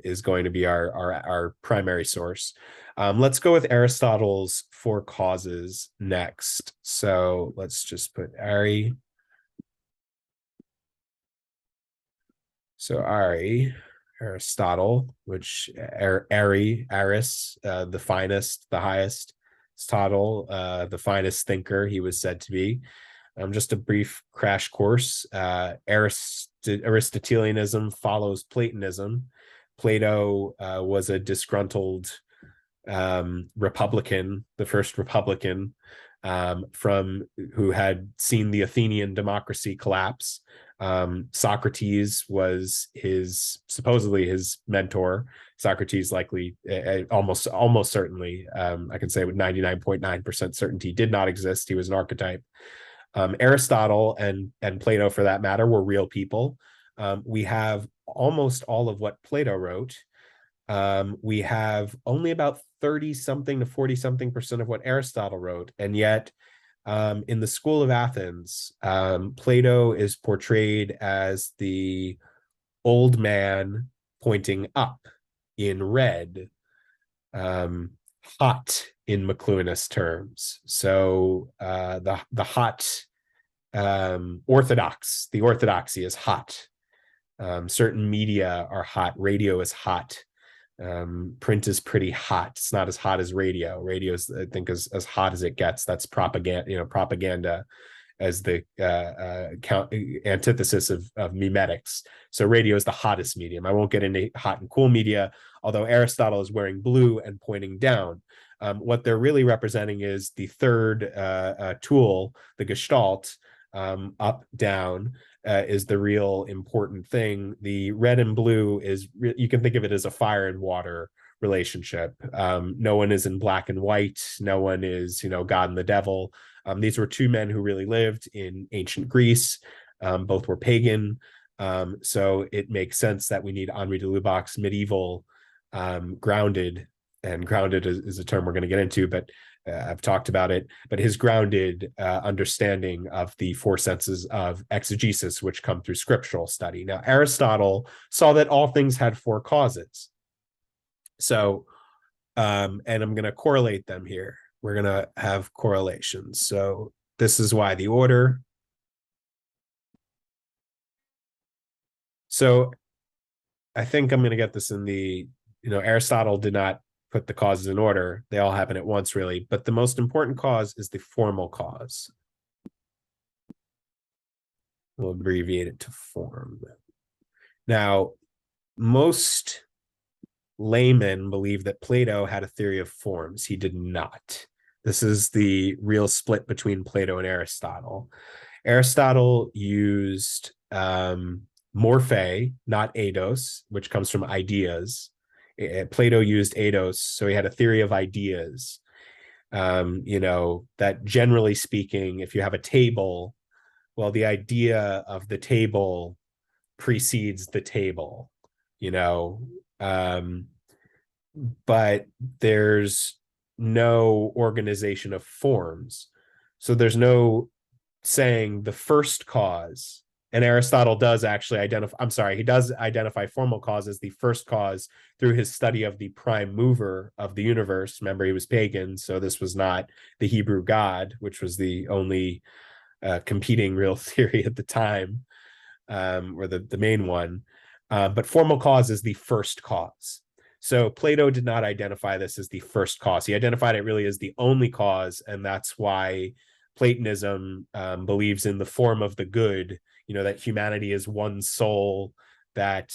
is going to be our primary source. Let's go with Aristotle's Four Causes next. So let's just put Ari. So Ari, Aristotle, which Aris, the finest, the highest. Aristotle, the finest thinker he was said to be. Just a brief crash course. Aristotelianism follows Platonism. Plato was a disgruntled Republican, the first Republican from who had seen the Athenian democracy collapse. Socrates was supposedly his mentor. Socrates likely, almost certainly, I can say with 99.9% certainty, did not exist. He was an archetype. Aristotle and Plato, for that matter, were real people. We have almost all of what Plato wrote. We have only about 30-something to 40-something% of what Aristotle wrote. And yet, in the school of Athens, Plato is portrayed as the old man pointing up in red, hot in McLuhanist's terms. So the hot orthodox, the orthodoxy is hot. Certain media are hot. Radio is hot. Print is pretty hot. It's not as hot as radio. Radio is, I think, as hot as it gets. That's propaganda. Propaganda as the antithesis of memetics. So radio is the hottest medium. I won't get into hot and cool media, although Aristotle is wearing blue and pointing down. What they're really representing is the third tool, the Gestalt, up, down, is the real important thing. The red and blue is, you can think of it as a fire and water relationship. No one is in black and white. No one is, God and the devil. These were two men who really lived in ancient Greece. Both were pagan. So it makes sense that we need Henri de Lubac's medieval grounded, and grounded is a term we're going to get into, but I've talked about it, but his grounded understanding of the four senses of exegesis, which come through scriptural study. Now, Aristotle saw that all things had four causes. So, and I'm going to correlate them here. We're going to have correlations. So this is why the order. So I think I'm going to get this in the, Aristotle did not put the causes in order. They all happen at once, really. But the most important cause is the formal cause. We'll abbreviate it to form. Now, most laymen believe that Plato had a theory of forms. He did not. This is the real split between Plato and Aristotle. Aristotle used morphe, not eidos, which comes from ideas. Plato used eidos, so he had a theory of ideas. That generally speaking, if you have a table, well, the idea of the table precedes the table, but there's no organization of forms. So there's no saying the first cause. And Aristotle does actually he does identify formal cause as the first cause through his study of the prime mover of the universe. Remember, he was pagan, so this was not the Hebrew God, which was the only competing real theory at the time, or the main one. But formal cause is the first cause. So Plato did not identify this as the first cause. He identified it really as the only cause, and that's why Platonism believes in the form of the good, that humanity is one soul, that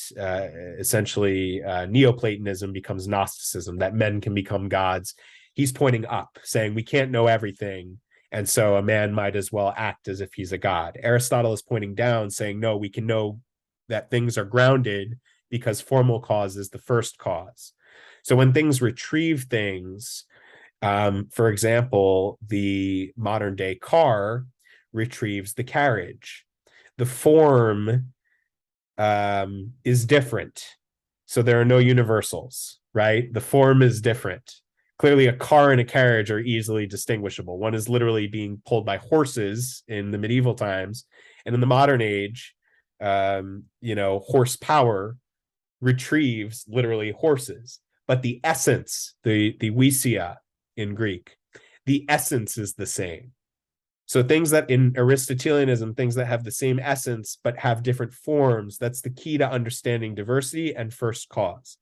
essentially Neoplatonism becomes Gnosticism, that men can become gods. He's pointing up, saying we can't know everything, and so a man might as well act as if he's a god. Aristotle is pointing down, saying, no, we can know that things are grounded because formal cause is the first cause. So when things retrieve things, for example, the modern day car retrieves the carriage. The form is different. So there are no universals, right? The form is different. Clearly, a car and a carriage are easily distinguishable. One is literally being pulled by horses in the medieval times, And in the modern age, horsepower retrieves literally horses, but the essence, the ousia in Greek, the essence is the same. So things that in Aristotelianism, things that have the same essence but have different forms, that's the key to understanding diversity and first cause.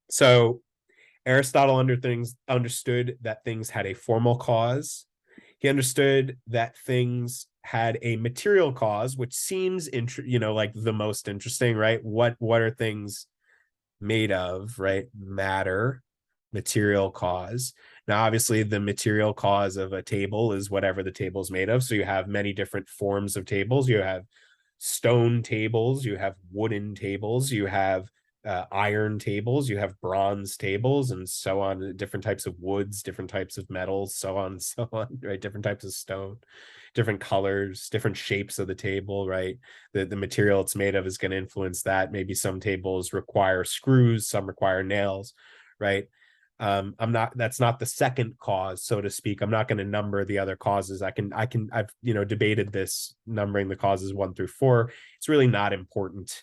So Aristotle understood that things had a formal cause. He understood that things had a material cause, which seems like the most interesting, right? What are things made of, right? Matter, material cause. Now, obviously, the material cause of a table is whatever the table is made of. So you have many different forms of tables. You have stone tables, you have wooden tables, you have iron tables, you have bronze tables, and so on, different types of woods, different types of metals, so on and so on, right? Different types of stone, different colors, different shapes of the table, right? The material it's made of is going to influence that. Maybe some tables require screws, some require nails, right? That's not the second cause, so to speak. I'm not going to number the other causes. I've debated this, numbering the causes 1 through 4. It's really not important.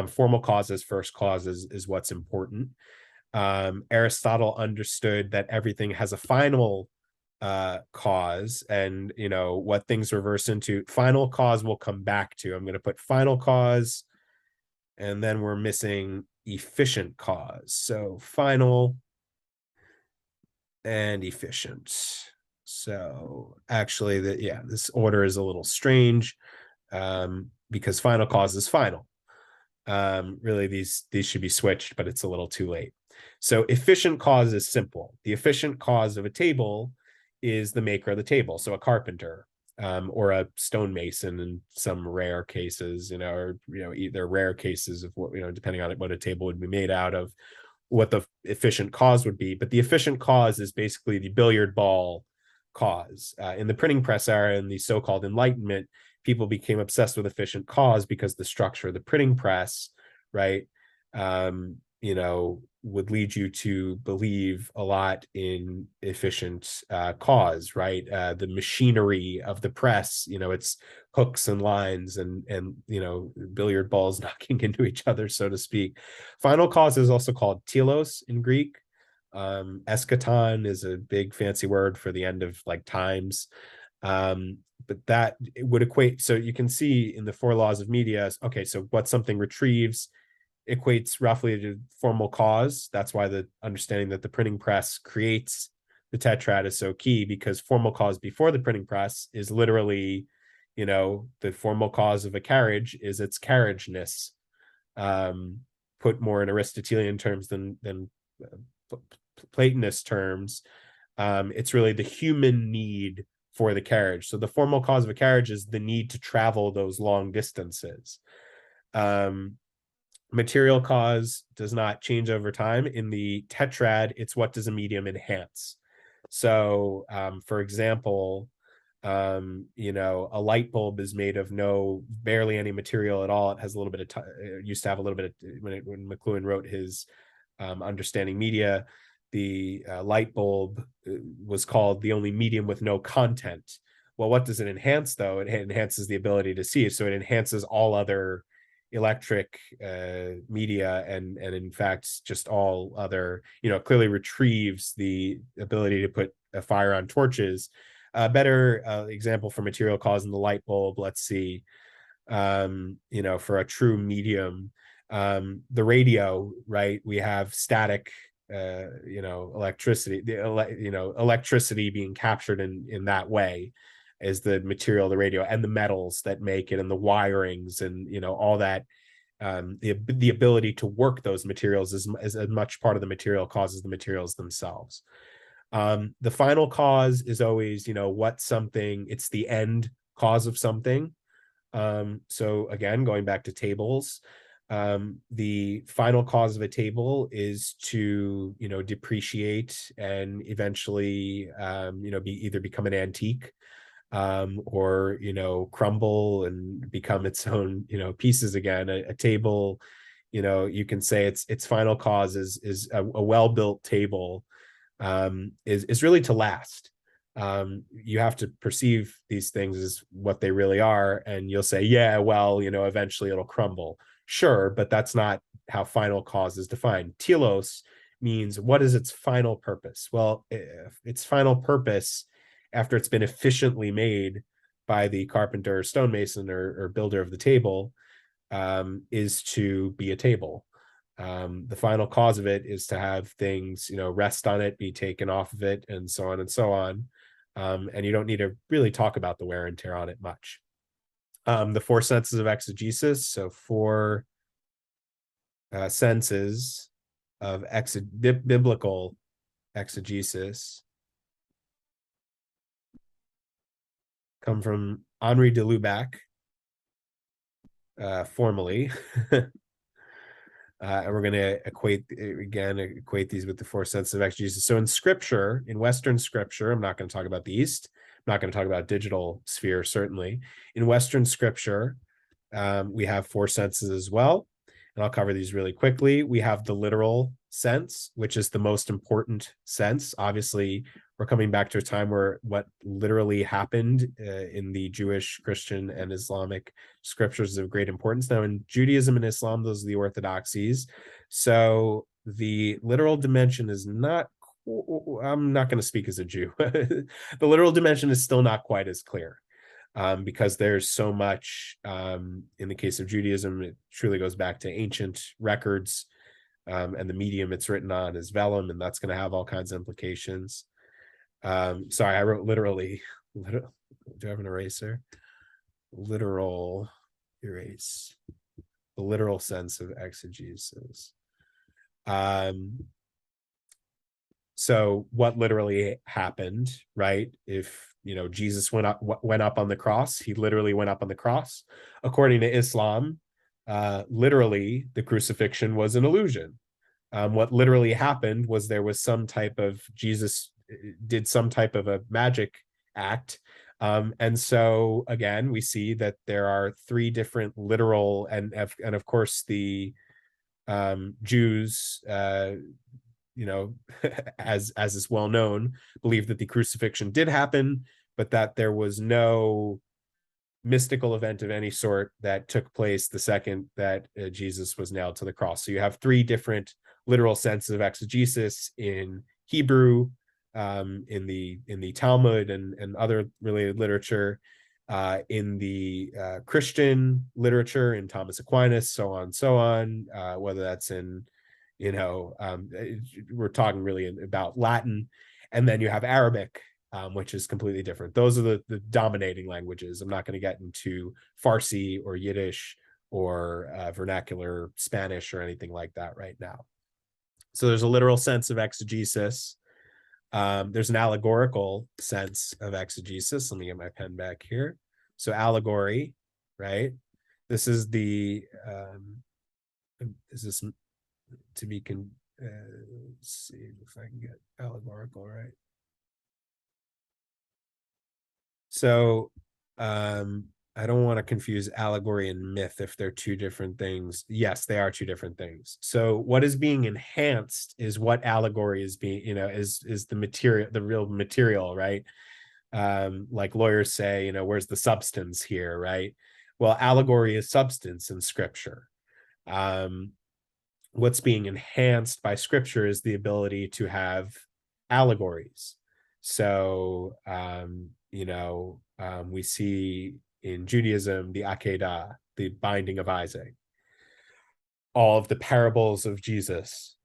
Formal causes, first causes is what's important. Aristotle understood that everything has a final cause, and what things reverse into. Final cause we'll come back to. I'm going to put final cause, and then we're missing efficient cause. So final and efficient. So actually, this order is a little strange, because final cause is final. Really, these should be switched, but it's a little too late. So efficient cause is simple. The efficient cause of a table is the maker of the table, so a carpenter, or a stonemason in some rare cases, or either rare cases of what, depending on what a table would be made out of, what the efficient cause would be. But the efficient cause is basically the billiard ball cause. In the printing press era, in the so-called Enlightenment, people became obsessed with efficient cause because the structure of the printing press, right, would lead you to believe a lot in efficient cause, right? The machinery of the press, it's hooks and lines and billiard balls knocking into each other, so to speak. Final cause is also called telos in Greek. Eschaton is a big fancy word for the end of times. But that would equate. So you can see in the 4 laws of media, okay, so what something retrieves equates roughly to formal cause. That's why the understanding that the printing press creates the tetrad is so key, because formal cause before the printing press is literally, the formal cause of a carriage is its carriageness, put more in Aristotelian terms than Platonist terms. It's really the human need for the carriage. So the formal cause of a carriage is the need to travel those long distances. Material cause does not change over time. In the tetrad, it's what does a medium enhance. So, for example, a light bulb is made of barely any material at all. It has a little bit of it used to have a little bit of, when McLuhan wrote his Understanding Media, the light bulb was called the only medium with no content. Well, what does it enhance, though? It enhances the ability to see. So it enhances all other electric media, and in fact just all other, clearly retrieves the ability to put a fire on torches. A better example for material cause in the light bulb, let's see, for a true medium, the radio, right? We have static, electricity, electricity being captured in that way is the material of the radio, and the metals that make it, and the wirings, and all that. The ability to work those materials is as much part of the material cause as the materials themselves. The final cause is always, what something, it's the end cause of something. So again, going back to tables, the final cause of a table is to, depreciate and eventually, either become an antique, or crumble and become its own pieces again. A table, you can say its final cause is a well-built table, is really to last. You have to perceive these things as what they really are, and you'll say, yeah, well, eventually it'll crumble. Sure, but that's not how final cause is defined. Telos means, what is its final purpose? Well, its final purpose, after it's been efficiently made by the carpenter, stonemason, or builder of the table, is to be a table. The final cause of it is to have things, rest on it, be taken off of it, and so on and so on. And you don't need to really talk about the wear and tear on it much. The four senses of exegesis, so four senses of biblical exegesis, come from Henri de Lubac, formally. And we're going to equate these with the four senses of exegesis. So in scripture, in Western scripture, I'm not going to talk about the East. I'm not going to talk about digital sphere, certainly. In Western scripture, we have four senses as well. And I'll cover these really quickly. We have the literal sense, which is the most important sense. Obviously, we're coming back to a time where what literally happened in the Jewish, Christian, and Islamic scriptures is of great importance. Now, in Judaism and Islam, those are the orthodoxies. So the literal dimension is not, I'm not going to speak as a Jew. The literal dimension is still not quite as clear. Because there's so much, in the case of Judaism, it truly goes back to ancient records, and the medium it's written on is vellum, and that's going to have all kinds of implications. Sorry, I wrote literally. Do I have an eraser? Literal erase. The literal sense of exegesis. So what literally happened, right? If Jesus went up on the cross, he literally went up on the cross. According to Islam, literally the crucifixion was an illusion. What literally happened was there was some type of, Jesus did some type of a magic act. And so again, we see that there are three different literal, and of course the Jews, as is well known, believe that the crucifixion did happen, but that there was no mystical event of any sort that took place the second that Jesus was nailed to the cross. So you have three different literal senses of exegesis in Hebrew, in the Talmud and other related literature, in the Christian literature, in Thomas Aquinas, so on, whether that's in, we're talking really about Latin. And then you have Arabic, which is completely different. Those are the dominating languages. I'm not going to get into Farsi or Yiddish or vernacular Spanish or anything like that right now. So there's a literal sense of exegesis. There's an allegorical sense of exegesis. Let me get my pen back here. So allegory, right? This is the, is this to be, let's see if I can get allegorical right. So I don't want to confuse allegory and myth if they're two different things. Yes, they are two different things. So what is being enhanced is what allegory is being, is the material, the real material, right? Like lawyers say, where's the substance here, right? Well, allegory is substance in scripture. What's being enhanced by scripture is the ability to have allegories. So, we see in Judaism, the Akedah, the binding of Isaac, all of the parables of Jesus,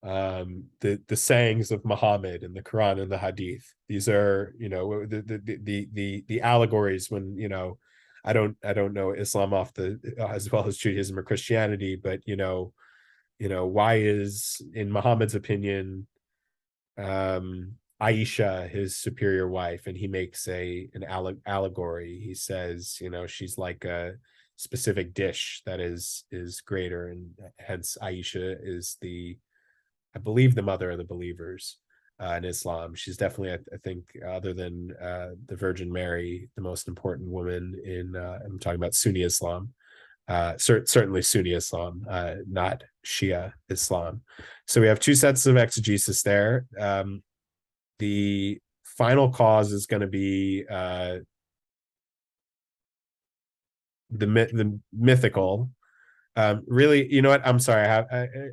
the sayings of Muhammad in the Quran and the Hadith. These are, the allegories when, I don't know Islam off the as well as Judaism or Christianity, but why is, in Muhammad's opinion, Aisha his superior wife, and he makes an allegory. He says, she's like a specific dish that is greater, and hence Aisha is I believe the mother of the believers in Islam. She's definitely, I think, other than the Virgin Mary, the most important woman in, I'm talking about Sunni Islam. Certainly Sunni Islam, not Shia Islam. So we have two sets of exegesis there. The Final cause is going to be the mythical. Really, you know what? I'm sorry.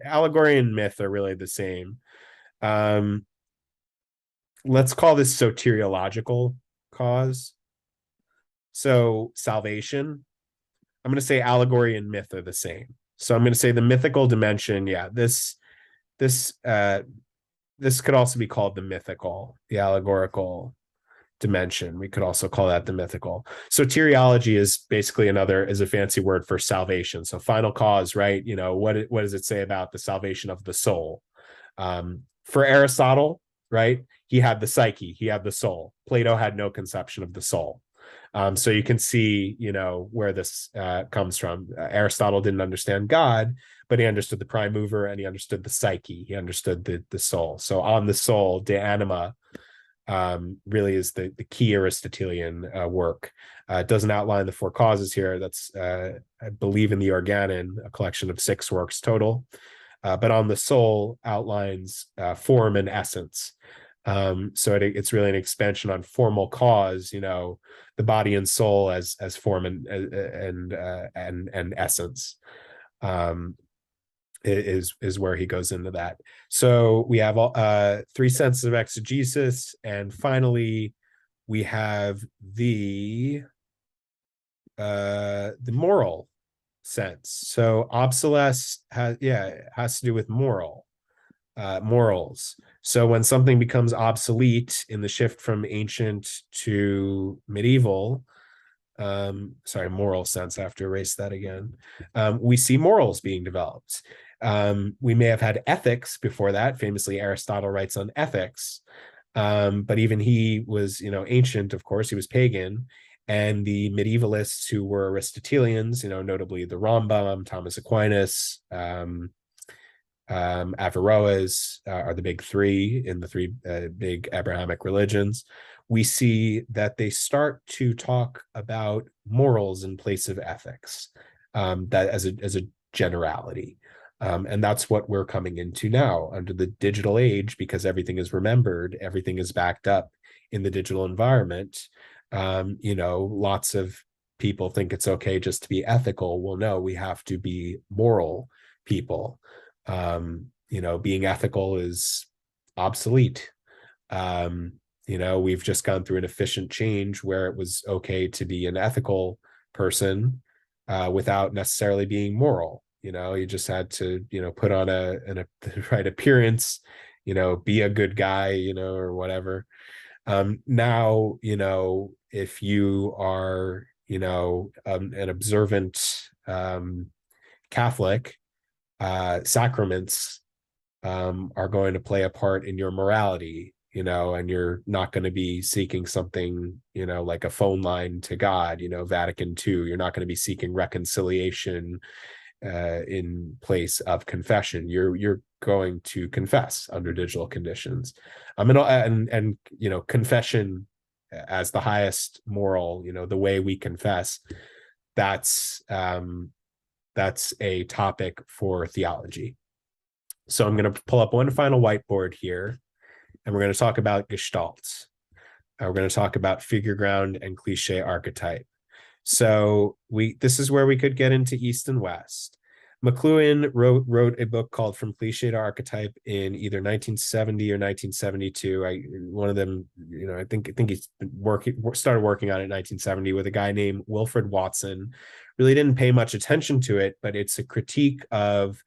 Allegory and myth are really the same. Let's call this soteriological cause. So salvation. I'm going to say allegory and myth are the same. So I'm going to say the mythical dimension. Yeah, this could also be called the mythical, the allegorical dimension. We could also call that the mythical. Soteriology is basically is a fancy word for salvation. So final cause, right? You know, what does it say about the salvation of the soul? For Aristotle, right? He had the psyche, he had the soul. Plato had no conception of the soul. So you can see, you know, where this comes from. Aristotle didn't understand God, but he understood the prime mover and he understood the psyche. He understood the soul. So on the soul, de anima, really is the key Aristotelian work. It doesn't outline the four causes here. That's, I believe, in the Organon, a collection of 6 works total. But on the soul outlines form and essence. So it's really an expansion on formal cause, you know, the body and soul as form and essence. Is where he goes into that. So we have 3 senses of exegesis, and finally we have the moral sense. So obsolescence has to do with morals. So when something becomes obsolete in the shift from ancient to medieval, moral sense, I have to erase that again. We see morals being developed. We may have had ethics before that. Famously, Aristotle writes on ethics. But even he was, you know, ancient, of course, he was pagan. And the medievalists who were Aristotelians, you know, notably the Rambam, Thomas Aquinas, Averroes are the big 3 in the 3 big Abrahamic religions. We see that they start to talk about morals in place of ethics, that as a generality. And that's what we're coming into now under the digital age, because everything is remembered, everything is backed up in the digital environment. You know, lots of people think it's okay just to be ethical. Well, no, we have to be moral people. You know, being ethical is obsolete. You know, we've just gone through an efficient change where it was okay to be an ethical person without necessarily being moral. You know, you just had to, you know, put on the right appearance, you know, be a good guy, you know, or whatever. Now, you know, if you are, you know, an observant Catholic, sacraments are going to play a part in your morality, you know, and you're not going to be seeking something, you know, like a phone line to God, you know, Vatican II. You're not going to be seeking reconciliation in place of confession. You're going to confess under digital conditions. And you know, confession as the highest moral, you know, the way we confess, that's a topic for theology. So I'm going to pull up one final whiteboard here, and we're going to talk about Gestalt. We're going to talk about figure ground and cliche archetype. So this is where we could get into East and West. McLuhan wrote a book called From Cliche to Archetype in either 1970 or 1972. One of them, you know, I think he's started working on it in 1970 with a guy named Wilfred Watson. Really didn't pay much attention to it, but it's a critique of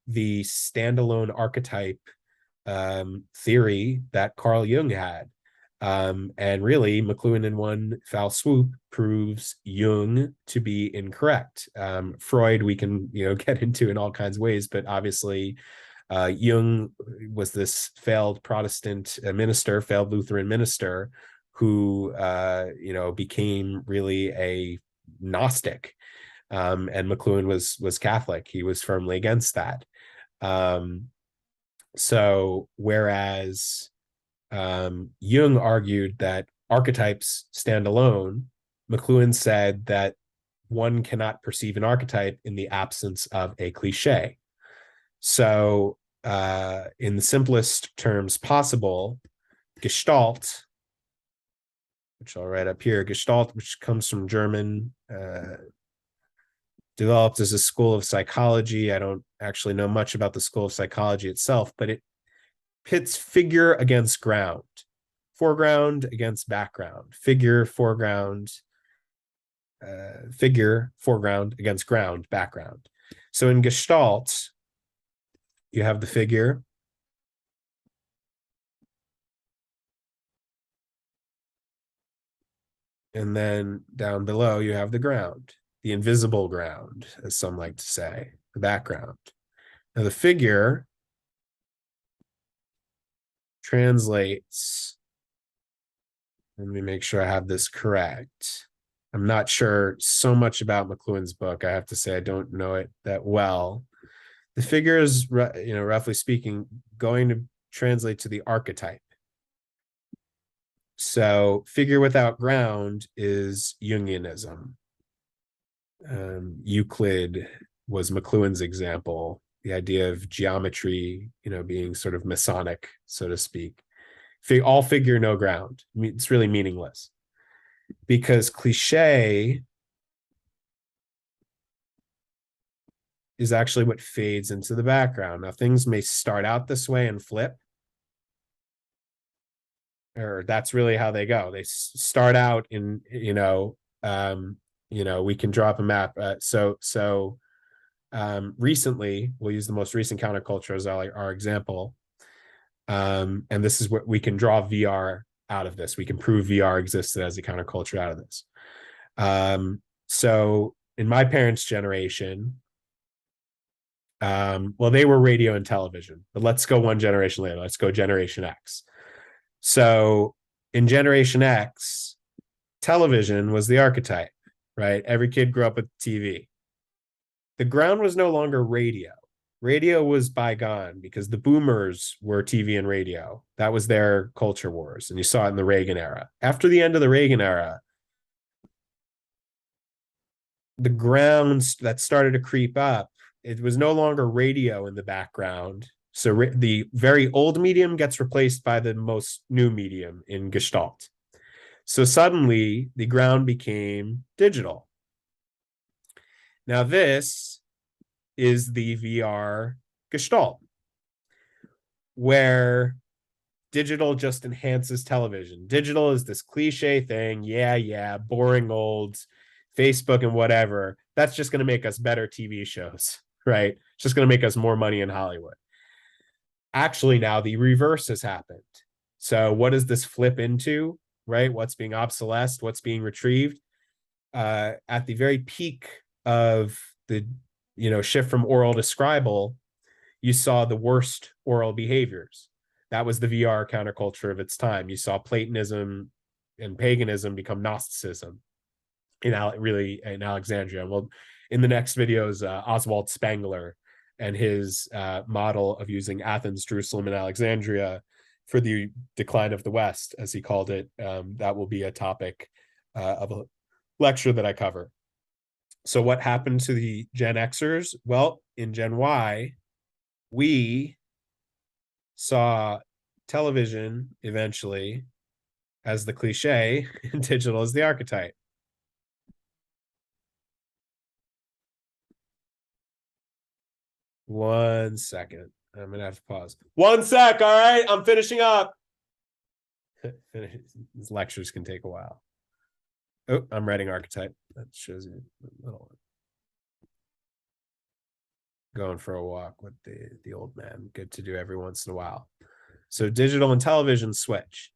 the standalone archetype theory that Carl Jung had. And really, McLuhan in one foul swoop proves Jung to be incorrect. Freud, we can, you know, get into in all kinds of ways, but obviously Jung was this failed Protestant minister, failed Lutheran minister, who you know, became really a Gnostic. And McLuhan was Catholic. He was firmly against that. So whereas Jung argued that archetypes stand alone, McLuhan said that one cannot perceive an archetype in the absence of a cliche. So in the simplest terms possible, Gestalt which I'll write up here. Gestalt, which comes from German, developed as a school of psychology. I don't actually know much about the school of psychology itself, but it pits figure against ground, foreground against background, figure, foreground, against ground, background. So in Gestalt, you have the figure, and then down below you have the ground, the invisible ground, as some like to say, the background. Now the figure translates, let me make sure I have this correct. I'm not sure so much about McLuhan's book. I have to say I don't know it that well. The figure is, roughly speaking, going to translate to the archetype. So figure without ground is Jungianism. Euclid was McLuhan's example, the idea of geometry, being sort of Masonic, so to speak. All figure, no ground. It's really meaningless because cliche is actually what fades into the background. Now, things may start out this way and flip, or that's really how they go. They start out in, we can drop a map. Recently, we'll use the most recent counterculture as our example. And this is what we can draw VR out of this. We can prove VR existed as a counterculture out of this. So in my parents' generation, they were radio and television, but let's go one generation later. Let's go Generation X. So in Generation X, television was the archetype, right? Every kid grew up with TV. The ground was no longer radio. Radio was bygone because the boomers were TV and radio. That was their culture wars. And you saw it in the Reagan era. After the end of the Reagan era, the grounds that started to creep up, it was no longer radio in the background. So the very old medium gets replaced by the most new medium in Gestalt. So suddenly the ground became digital. Now this is the VR Gestalt, where digital just enhances television. Digital is this cliche thing. Yeah, boring old Facebook and whatever. That's just going to make us better TV shows, right? It's just going to make us more money in Hollywood. Actually, now the reverse has happened. So what does this flip into, right? What's being obsolesced? What's being retrieved? At the very peak of the shift from oral to scribal, you saw the worst oral behaviors. That was the VR counterculture of its time. You saw Platonism and paganism become Gnosticism in Alexandria. Well, in the next videos, Oswald Spengler and his model of using Athens, Jerusalem, and Alexandria for the decline of the West, as he called it. That will be a topic of a lecture that I cover. So what happened to the Gen Xers? Well, in Gen Y, we saw television eventually as the cliche and digital as the archetype. One second. I'm going to have to pause. 1 sec. All right. I'm finishing up. These lectures can take a while. Oh, I'm writing archetype. That shows you a little one. Going for a walk with the old man. Good to do every once in a while. So digital and television switch.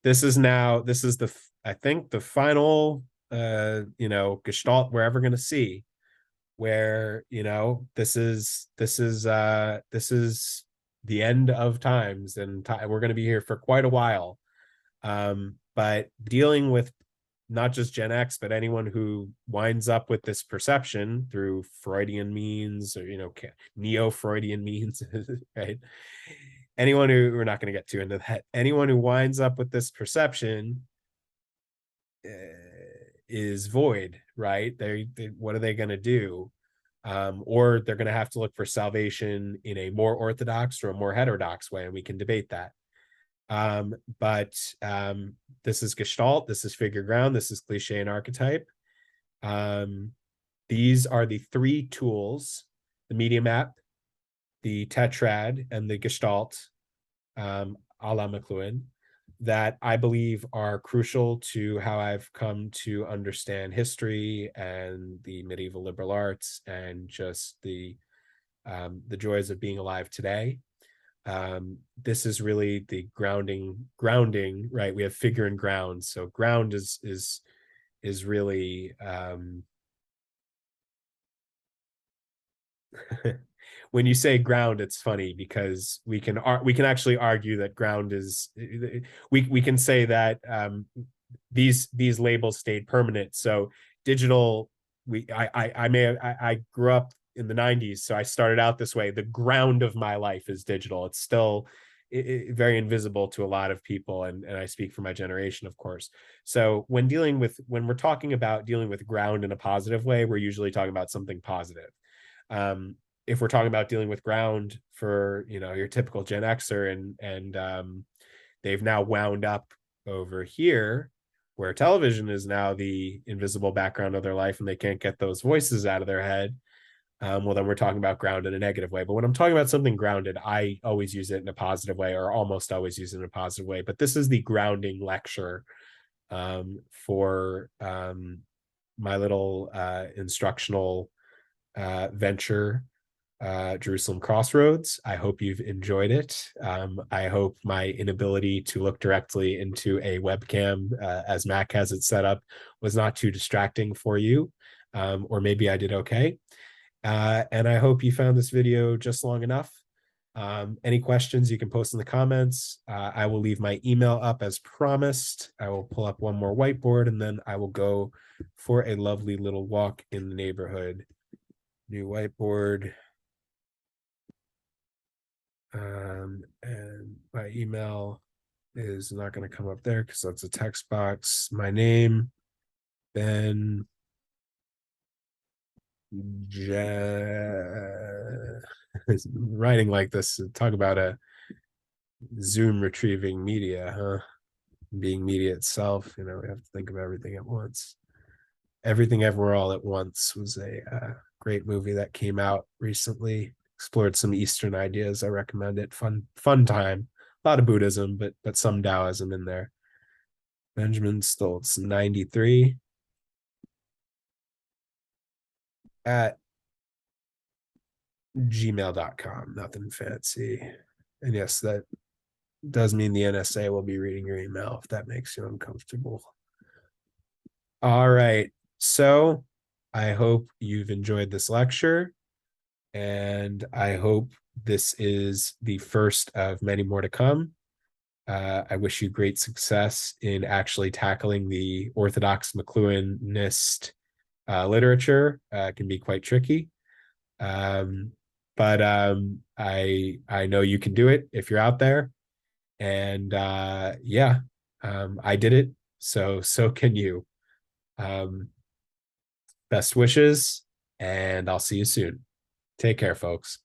This is the, I think, the final, Gestalt we're ever going to see, where, this is the end of times, and we're going to be here for quite a while. But dealing with not just Gen X, but anyone who winds up with this perception through Freudian means, or, neo-Freudian means, right? Anyone who, we're not going to get too into that, anyone who winds up with this perception is void, right? They what are they going to do? Or they're going to have to look for salvation in a more orthodox or a more heterodox way, and we can debate that. But this is Gestalt, this is figure ground, this is cliche and archetype. These are the three tools, the media map, the Tetrad, and the Gestalt, a la McLuhan, that I believe are crucial to how I've come to understand history and the medieval liberal arts and just the joys of being alive today. This is really the grounding, right? We have figure and ground. So ground is really when you say ground, it's funny because we can actually argue that ground is, we can say that these labels stayed permanent. So digital, I grew up in the 90s, so I started out this way. The ground of my life is digital. It's still very invisible to a lot of people, and I speak for my generation, of course. So when we're talking about dealing with ground in a positive way, we're usually talking about something positive. If we're talking about dealing with ground for, your typical Gen Xer, and they've now wound up over here where television is now the invisible background of their life and they can't get those voices out of their head, well, then we're talking about ground in a negative way. But when I'm talking about something grounded, I always use it in a positive way, or almost always use it in a positive way. But this is the grounding lecture for my little instructional venture, Jerusalem Crossroads. I hope you've enjoyed it. I hope my inability to look directly into a webcam, as Mac has it set up, was not too distracting for you, or maybe I did okay. And I hope you found this video just long enough. Any questions you can post in the comments. I will leave my email up as promised. I will pull up one more whiteboard and then I will go for a lovely little walk in the neighborhood. New whiteboard. And my email is not going to come up there because that's a text box. My name, Ben writing like this. Talk about a Zoom retrieving media, huh? Being media itself, we have to think of everything at once. Everything Everywhere All at Once was a great movie that came out recently. Explored some Eastern ideas. I recommend it. Fun time. A lot of Buddhism, but some Taoism in there. Benjamin Stoltz, 93 at gmail.com. Nothing fancy. And yes, that does mean the NSA will be reading your email if that makes you uncomfortable. All right. So I hope you've enjoyed this lecture, and I hope this is the first of many more to come. I wish you great success in actually tackling the Orthodox McLuhanist literature. It can be quite tricky. But I know you can do it if you're out there. And yeah, I did it. So can you. Best wishes, and I'll see you soon. Take care, folks.